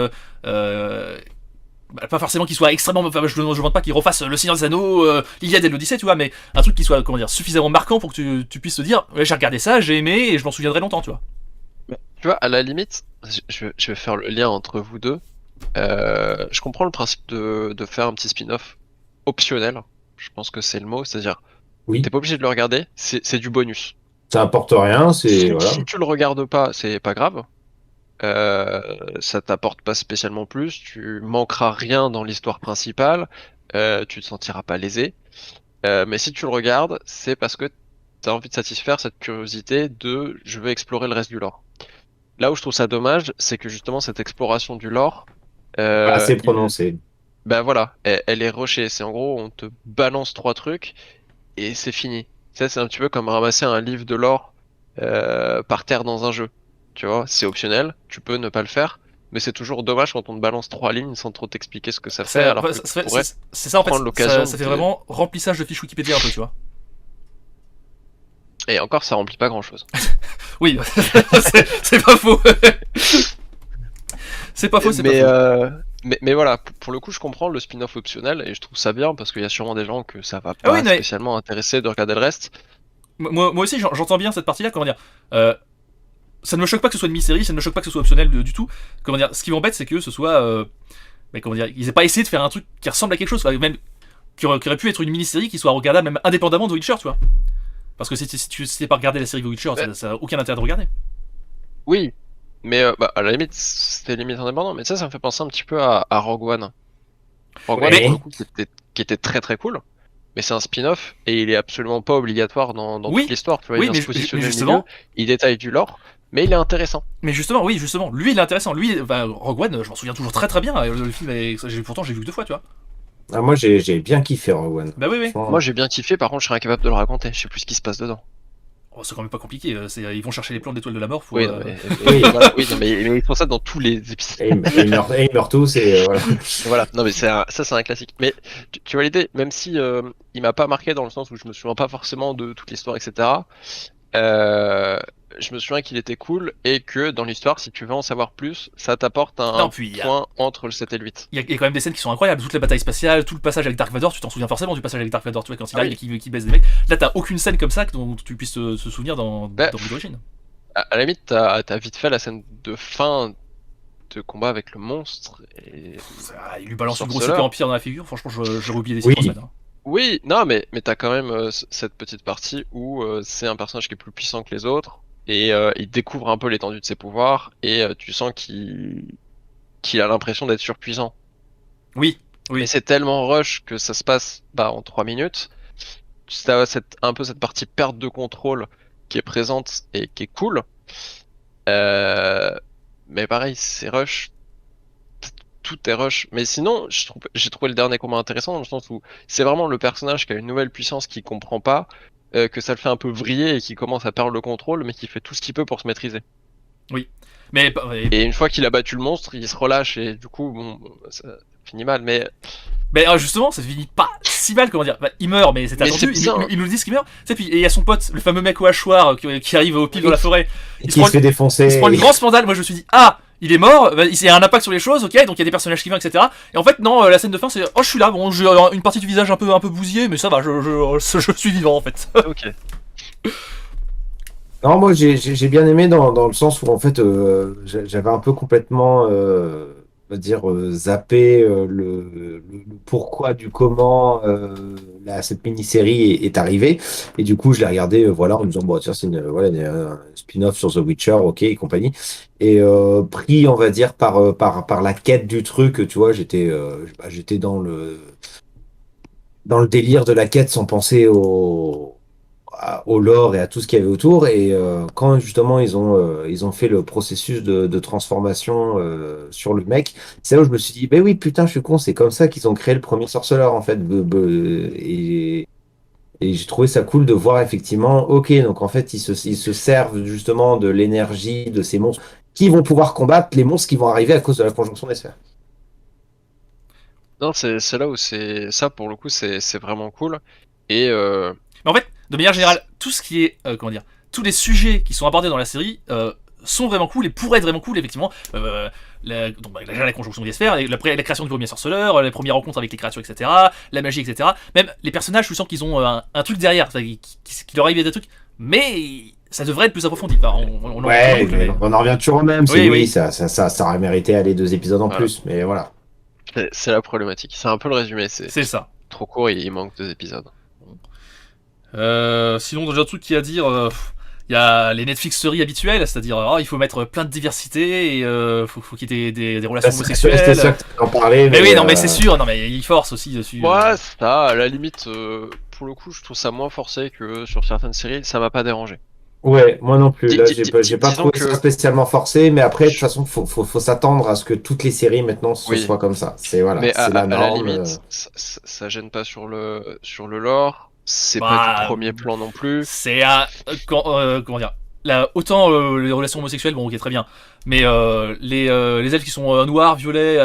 bah, pas forcément qu'il soit extrêmement, enfin, je ne demande pas qu'il refasse le Seigneur des Anneaux, l'Iliade et l'Odyssée, tu vois, mais un truc qui soit, comment dire, suffisamment marquant pour que tu puisses te dire, ouais, j'ai regardé ça, j'ai aimé et je m'en souviendrai longtemps, tu vois. tu vois, à la limite, je vais faire le lien entre vous deux. Je comprends le principe de faire un petit spin-off optionnel. Je pense que c'est le mot, c'est-à-dire, Oui, t'es pas obligé de le regarder, c'est du bonus. ça apporte rien, c'est, voilà. Si tu le regardes pas, c'est pas grave. Ça t'apporte pas spécialement plus, tu manqueras rien dans l'histoire principale, tu te sentiras pas lésé. Mais si tu le regardes, c'est parce que t'as envie de satisfaire cette curiosité de je veux explorer le reste du lore. Là où je trouve ça dommage, c'est que justement cette exploration du lore, Pas assez il, prononcé. ben voilà, elle est rushée. C'est en gros, on te balance trois trucs et c'est fini. Ça, c'est un petit peu comme ramasser un livre de lore par terre dans un jeu. Tu vois, c'est optionnel, tu peux ne pas le faire, mais c'est toujours dommage quand on te balance trois lignes sans trop t'expliquer ce que ça fait, alors que tu pourrais C'est ça en fait, prendre l'occasion ça fait de... vraiment remplissage de fiche Wikipédia un peu, tu vois. Et encore, ça remplit pas grand-chose. Oui, c'est pas faux. C'est pas faux, c'est pas Mais, faux. mais voilà, pour le coup, je comprends le spin-off optionnel et je trouve ça bien parce qu'il y a sûrement des gens que ça va Ah oui, pas mais spécialement intéresser de regarder le reste. moi aussi j'entends bien cette partie-là, comment dire. Euh, Ça ne me choque pas que ce soit une mini-série, ça ne me choque pas que ce soit optionnel du tout. Comment dire, ce qui m'embête, c'est que ce soit. Mais comment dire, ils aient pas essayé de faire un truc qui ressemble à quelque chose, quoi. Même qui aurait pu être une mini-série qui soit regardable même indépendamment de Witcher, tu vois. Parce que si tu sais pas regarder la série The Witcher, Ouais. ça a aucun intérêt de regarder. Oui, mais bah, à la limite, c'était limite indépendant, mais ça me fait penser un petit peu à Rogue One. Rogue One, pour le Ouais. coup, qui était très très cool, mais c'est un spin-off et il est absolument pas obligatoire dans toute Oui, l'histoire. Tu vois, il oui, vient se mais positionner au milieu, justement, il détaille du lore, mais il est intéressant. mais justement, oui, justement, lui il est intéressant. Lui, bah, Rogue One, je m'en souviens toujours très très bien. Le film, pourtant j'ai vu que deux fois, tu vois. Ah, moi, j'ai bien kiffé Rogue One. Bah oui, oui. Moi, Franchement, j'ai bien kiffé, par contre, je serais incapable de le raconter. Je sais plus ce qui se passe dedans. Oh, c'est quand même pas compliqué. Ils vont chercher les plans d'étoiles de la mort pour. Oui, non, mais, oui, voilà, oui, non, mais ils font ça dans tous les épisodes. et ils meurent tous, et voilà. Voilà, non mais ça c'est un classique. Mais tu vois l'idée, même si il m'a pas marqué dans le sens où je me souviens pas forcément de toute l'histoire, etc. euh, je me souviens qu'il était cool et que dans l'histoire, si tu veux en savoir plus, ça t'apporte Non, un puis point entre le 7 et le 8. il y a quand même des scènes qui sont incroyables. Toute la bataille spatiale, tout le passage avec Dark Vador, tu t'en souviens forcément du passage avec Dark Vador, tu vois, quand il Ah arrive oui. et qu'il baisse des mecs. Là, t'as aucune scène comme ça dont tu puisses se souvenir Bah, dans Blue Origin. à la limite, t'as vite fait la scène de fin de combat avec le monstre et Il lui le balance une grosse épée sorceleur. en pierre dans la figure. Franchement, j'aurais oublié d'ici Oui, 3 semaines. Hein. Oui, non, mais t'as quand même cette petite partie où c'est un personnage qui est plus puissant que les autres et il découvre un peu l'étendue de ses pouvoirs et tu sens qu'il a l'impression d'être surpuissant. Oui, Mais oui. c'est tellement rush que ça se passe bah, en 3 minutes. T'as un peu cette partie perte de contrôle qui est présente et qui est cool. Euh, mais pareil, c'est rush, tout est rush. Mais sinon, j'ai trouvé le dernier combat intéressant dans le sens où c'est vraiment le personnage qui a une nouvelle puissance qu'il comprend pas, que ça le fait un peu vriller et qui commence à perdre le contrôle, mais qui fait tout ce qu'il peut pour se maîtriser. Oui. Mais, Et une fois qu'il a battu le monstre, il se relâche et du coup, bon, ça finit mal. justement, ça finit pas si mal, comment dire. Bah, il meurt, mais c'est Mais c'est attendu. bien. Ils nous disent qu'il meurt. Tu sais, puis et il y a son pote, le fameux mec au hachoir qui arrive au pif dans la forêt. et Il se qui prend, se fait il se prend une défoncer. grande scandale. Moi, je me suis dit, ah, il est mort. Bah, il y a un impact sur les choses, ok. Donc il y a des personnages qui viennent, etc. Et en fait, non, la scène de fin, c'est, oh, je suis là. Bon, j'ai une partie du visage un peu bousillée, mais ça va. Je suis vivant en fait. Ok. Non, moi j'ai bien aimé dans le sens où en fait j'avais un peu complètement on va dire zappé le pourquoi du comment cette mini-série est arrivée et du coup je l'ai regardé voilà en me disant bon tiens c'est un spin-off sur The Witcher ok et compagnie et pris on va dire par la quête du truc tu vois j'étais dans le délire de la quête sans penser au lore et à tout ce qu'il y avait autour. Et quand justement ils ont fait le processus de transformation sur le mec, c'est là où je me suis dit, ben oui, putain, je suis con, c'est comme ça qu'ils ont créé le premier sorceleur en fait. Et j'ai trouvé ça cool de voir effectivement, ok, donc en fait ils se servent justement de l'énergie de ces monstres qui vont pouvoir combattre les monstres qui vont arriver à cause de la conjonction des sphères. Non, c'est là où c'est ça pour le coup, c'est vraiment cool. Et Mais en fait, de manière générale, tout ce qui est, comment dire, tous les sujets qui sont abordés dans la série sont vraiment cool et pourraient être vraiment cool, effectivement. Donc, déjà la conjonction des sphères, la création du premier sorceleur, les premières rencontres avec les créatures, etc., la magie, etc. Même les personnages, je sens qu'ils ont un truc derrière, qui leur arrive des trucs, mais ça devrait être plus approfondi. Enfin, on Ouais, mais- on en revient toujours au même. Oui, Oui, oui. ça aurait mérité aller 2 épisodes en Voilà. plus, mais voilà. c'est la problématique. C'est un peu le résumé. C'est C'est ça. trop court et il manque 2 épisodes. Sinon, dans un truc qu'il y a à dire, il y a les Netflixeries habituelles, c'est-à-dire il faut mettre plein de diversité et faut qu'il y ait des relations C'était homosexuelles. sûr que tu en parlais, Mais oui, non, mais c'est sûr, non, mais il force aussi dessus. Ouais, ça, à la limite, pour le coup, je trouve ça moins forcé que sur certaines séries. Ça m'a pas dérangé. Ouais, moi non plus. Là, j'ai pas Disons trouvé ça que spécialement forcé, mais après, de toute façon, faut s'attendre à ce que toutes les séries maintenant ce Oui. soit comme ça. C'est voilà, mais c'est la à la norme. limite, ça gêne pas sur le lore. C'est Bah, pas du premier plan non plus. C'est un. Comment dire là, autant les relations homosexuelles, bon, ok, très bien. Mais les elfes qui sont noirs, violets,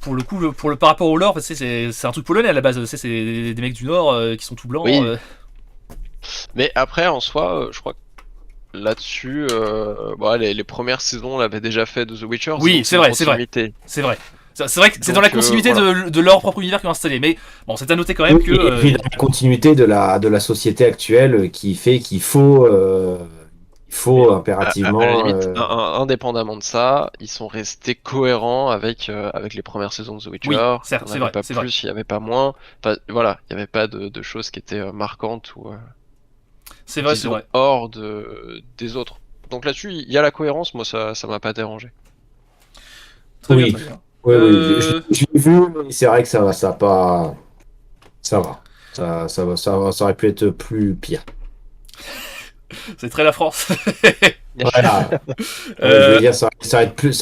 pour le coup, par rapport au lore, parce que c'est un truc polonais à la base. C'est des mecs du Nord qui sont tout blancs. Oui. Mais après, en soi, je crois que là-dessus, bon, les premières saisons l'avaient déjà fait de The Witcher. Oui, donc c'est une vrai, c'est vrai. continuité. C'est vrai. C'est vrai que c'est Donc, dans la continuité voilà. de leur propre univers qu'ils ont installé. Mais bon, c'est à noter quand même Oui, que. et puis la continuité de la société actuelle qui fait qu'il faut Mais à la impérativement. limite, indépendamment de ça, ils sont restés cohérents avec les premières saisons de The Witcher. Oui, Il certes, n'y en c'est avait vrai, pas c'est vrai. plus, il n'y avait pas moins. Enfin, voilà, il n'y avait pas de choses qui étaient marquantes ou C'est vrai, c'est disons vrai. hors des autres. Donc là-dessus, il y a la cohérence, moi ça m'a pas dérangé. Très bien, Oui. très bien. Oui, Euh, je l'ai vu, mais c'est vrai que ça va, ça a pas, ça va, ça aurait pu être plus pire. C'est très la France. Voilà. Je veux dire, ça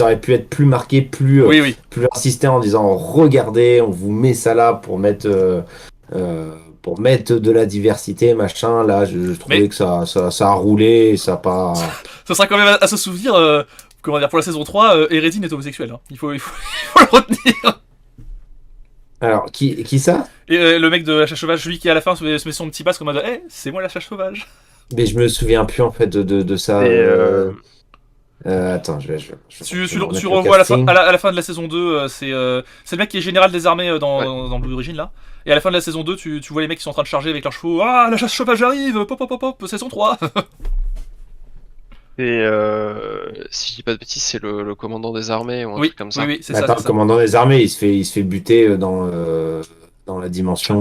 aurait pu être plus marqué, Oui, oui. plus insisté en disant regardez, on vous met ça là pour mettre de la diversité, machin. Là, je trouvais Mais que ça a roulé, et ça a pas. ce sera quand même à se souvenir, comment dire, pour la saison 3, Eredin est homosexuel. Hein. Il faut le retenir. Alors, qui ça? Et le mec de la chasse sauvage, celui qui à la fin se met son petit basque en mode c'est moi la chasse sauvage. Mais je me souviens plus en fait de ça. Et, Attends, Tu vais remettre le revois casting. à la fin de la saison 2, c'est le mec qui est général des armées Ouais. dans Blue Origin là. Et à la fin de la saison 2, tu vois les mecs qui sont en train de charger avec leurs chevaux. Ah, la chasse sauvage arrive, pop, pop, pop, pop, saison 3. Et si je dis pas de bêtises, c'est le commandant des armées ou un Oui, truc comme ça. oui, c'est Attends, ça, le c'est ça. commandant des armées, il se fait buter dans la Ah, dimension.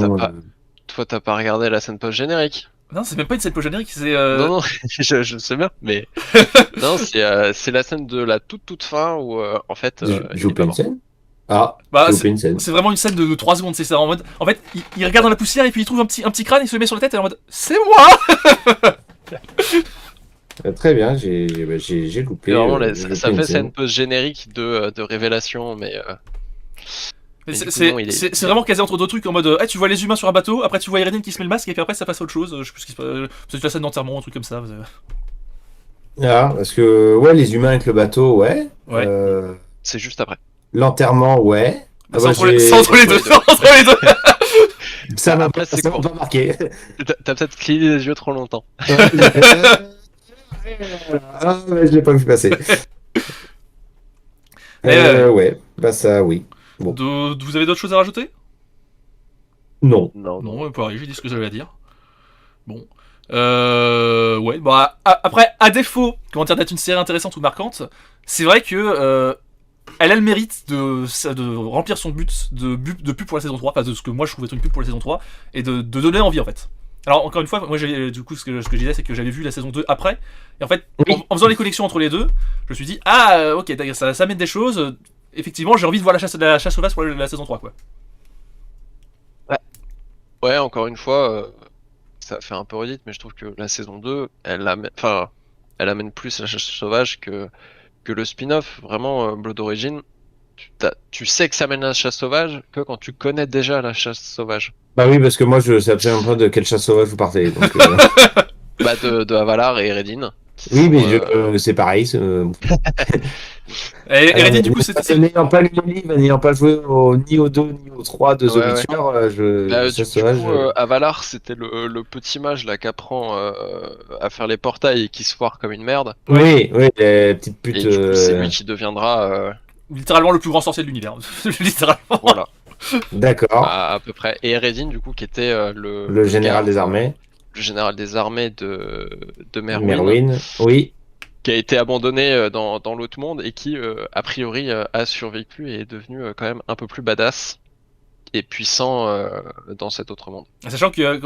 Toi, t'as pas regardé la scène post-générique? Non, c'est même pas une scène post-générique, c'est. Non, non, je sais bien, mais non, c'est la scène de la toute fin où en fait J'ai il est loupé pas une mort. scène? Ah, Bah, j'ai loupé une scène. c'est vraiment une scène de 3 secondes, c'est ça. En mode, en fait, il regarde dans la poussière et puis il trouve un petit crâne, il se le met sur la tête et en mode c'est moi. Très bien, j'ai loupé. C'est vraiment j'ai ça loupé une fait scène. scène post-générique de révélation, mais Mais du coup, c'est non, il est- c'est vraiment casé entre deux trucs en mode tu vois les humains sur un bateau, après tu vois Eredin qui se met le masque et puis après ça passe à autre chose. Je sais plus ce qui se passe. C'est la scène d'enterrement, un truc comme ça. Ah, parce que, ouais, les humains avec le bateau, ouais. Ouais. c'est juste après. L'enterrement, ouais. Bah, Ah c'est bah, entre les entre deux. les deux. Entre les deux. Ça m'a Après, pas, c'est ça m'a con. pas marqué. T'as peut-être cligné les yeux trop longtemps. Ah, ouais, je l'ai pas vu passer. Ouais, bah ça, oui. Bon. Vous avez d'autres choses à rajouter? Non. Non, Non, pareil, j'ai dit ce que j'avais à dire. Bon. Ouais, bah après, à défaut, comment dire, d'être une série intéressante ou marquante, c'est vrai que elle a le mérite de remplir son but de pub pour la saison 3, enfin de ce que moi je trouve être une pub pour la saison 3, et de donner envie en fait. Alors encore une fois, moi du coup ce que je disais c'est que j'avais vu la saison 2 après, et en fait Oui. en faisant les connexions entre les deux, je me suis dit ah ok ça mène des choses, effectivement j'ai envie de voir la chasse sauvage pour la saison 3 quoi. Ouais, encore une fois, ça fait un peu redite, mais je trouve que la saison 2, elle amène plus la chasse sauvage que le spin-off. Vraiment, Blood Origin, tu sais que ça amène la chasse sauvage que quand tu connais déjà la chasse sauvage. Bah oui, parce que moi, je sais absolument pas de quelle chasse sauvage vous partez. Donc, Bah, de Avalar et Eredin. oui, mais Euh, c'est pareil. Et Reddit, du coup, c'était. N'ayant pas lu les livres, n'ayant pas joué ni au 2 ni au 3 de The Ouais, ouais. Witcher, Du chasse sauvage. coup, Avalar, c'était le petit mage là qui apprend à faire les portails et qui se foire comme une merde. Oui, oui, les petites putes. Et du coup, c'est lui qui deviendra. Littéralement le plus grand sorcier de l'univers. Littéralement. Voilà, D'accord. à peu près. Et Eredin, du coup, qui était Le général gars, des armées. le général des armées de Merwyn, Merwyn. Oui. qui a été abandonné dans l'autre monde et qui, a priori, a survécu et est devenu quand même un peu plus badass et puissant dans cet autre monde. Sachant que,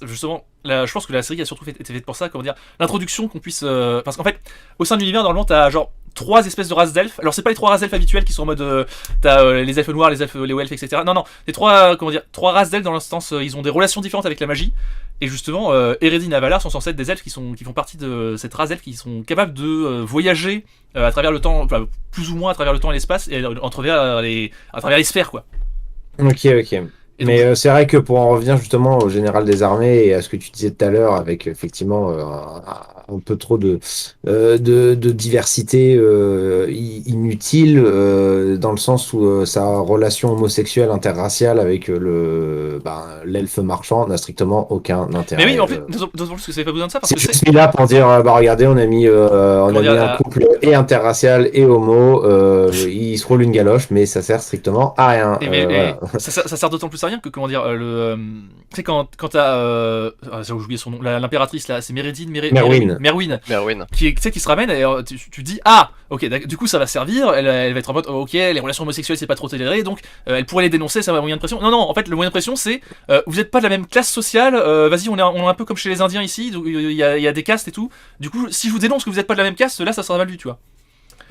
justement, je pense que la série a surtout été faite pour ça, comment dire, l'introduction qu'on puisse. Parce qu'en fait, au sein de l'univers, normalement, t'as genre 3 espèces de races d'elfes. Alors, c'est pas les 3 races d'elfes habituelles qui sont en mode. T'as les elfes noirs, les elfes, les elfes, etc. Non, non, les 3, comment dire, 3 races d'elfes dans l'instance, ils ont des relations différentes avec la magie. Et justement, Eredin et Avalar sont censés être des elfes qui font partie de cette race d'elfes qui sont capables de voyager à travers le temps, enfin, plus ou moins à travers le temps et l'espace, et à travers les sphères, quoi. Ok, ok. Et Mais donc, c'est vrai que pour en revenir justement au général des armées et à ce que tu disais tout à l'heure, avec effectivement un peu trop de diversité inutile, dans le sens où sa relation homosexuelle interraciale avec l'elfe marchand n'a strictement aucun intérêt. mais oui, en fait, d'autant plus que ça n'avait pas besoin de ça parce C'est que juste mis là pour dire, bah regardez, on a mis dire, un couple et interracial et homo, ils se roulent une galoche, mais ça sert strictement à rien. Voilà. ça sert d'autant plus à rien que, comment dire, tu sais, quand t'as. J'ai oublié son nom, l'impératrice là, c'est Merwyn. Merwyn. Tu sais, qui se ramène et tu dis, ah, ok, du coup ça va servir, elle va être en mode, ok, les relations homosexuelles c'est pas trop toléré, donc elle pourrait les dénoncer, ça va moyen de pression. Non, non, en fait, le moyen de pression c'est, vous êtes pas de la même classe sociale, vas-y, on est un peu comme chez les Indiens ici, il y a des castes et tout. Du coup, si je vous dénonce que vous êtes pas de la même caste, là ça sera mal vu, tu vois.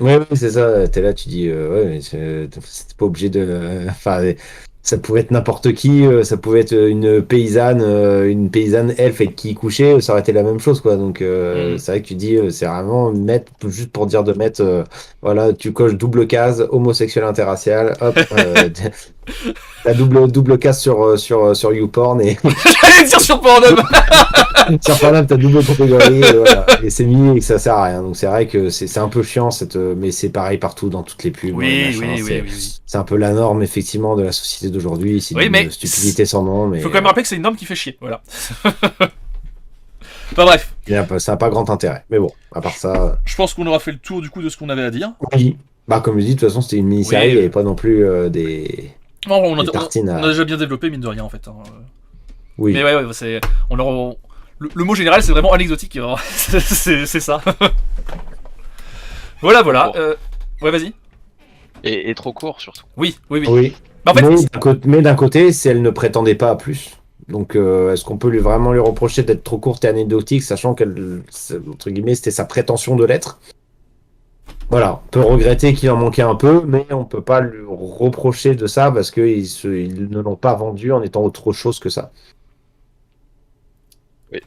Oui, oui, c'est ça. T'es là, tu dis, ouais, mais c'est pas obligé de. Enfin, ça pouvait être n'importe qui. Ça pouvait être une paysanne elfe avec qui coucher. Ça aurait été la même chose, quoi. Donc, c'est vrai que tu dis, c'est vraiment mettre juste pour dire de mettre. Voilà, tu coches double case homosexuel interracial. Hop, la double case sur YouPorn et J'allais dire sur Pornhub. sur Pornhub, t'as double catégorie, voilà. Et c'est mis et que ça sert à rien. Donc c'est vrai que c'est un peu chiant, mais c'est pareil partout dans toutes les pubs. Oui, machin. oui. C'est un peu la norme effectivement de la société d'aujourd'hui. C'est Oui, une mais stupidité sans nom. Mais faut quand même rappeler que c'est une norme qui fait chier, voilà. Enfin bref, ça n'a pas grand intérêt. Mais bon, à part ça, je pense qu'on aura fait le tour du coup de ce qu'on avait à dire. oui. Bah comme je dis, de toute façon c'était une mini-série, Oui. il n'y avait pas non plus des tartines On à... a déjà bien développé, mine de rien, en fait. Hein. Oui. Mais ouais, c'est. Le mot général, c'est vraiment anecdotique. Hein. C'est ça. Voilà. Bon. Ouais, vas-y. Et trop court, surtout. Oui. Oui. Bah, en fait, Mais d'un côté, si elle ne prétendait pas à plus. Donc, est-ce qu'on peut vraiment lui reprocher d'être trop courte et anecdotique, sachant qu'elle, entre guillemets, c'était sa prétention de l'être? Voilà, on peut regretter qu'il en manquait un peu, mais on peut pas lui reprocher de ça parce qu'ils ne l'ont pas vendu en étant autre chose que ça. Oui.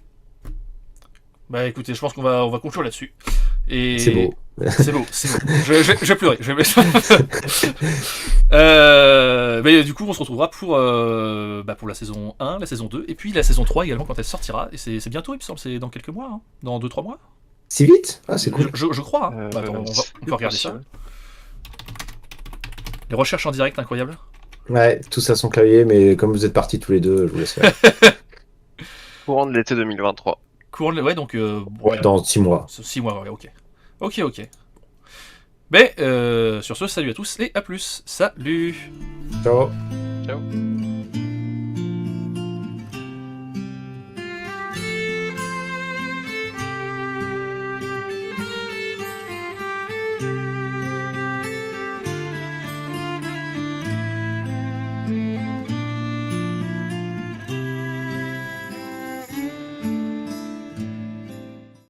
bah écoutez, je pense qu'on va conclure là-dessus. Et... C'est beau. C'est beau. Je vais pleurer. Mais du coup, on se retrouvera pour la saison 1, la saison 2, et puis la saison 3 également quand elle sortira. Et c'est bientôt, il me semble, c'est dans quelques mois, hein. Dans 2-3 mois. Si vite? Ah, c'est cool. Je crois. Hein. Attends, on va regarder ça. Les recherches en direct, incroyable. Ouais, tout ça son clavier, mais comme vous êtes partis tous les deux, je vous laisse faire. Courant de l'été 2023. Ouais, donc. Ouais, dans 6 mois. 6 mois, ouais, ok. Ok. Mais sur ce, salut à tous et à plus. Salut. Ciao. Ciao.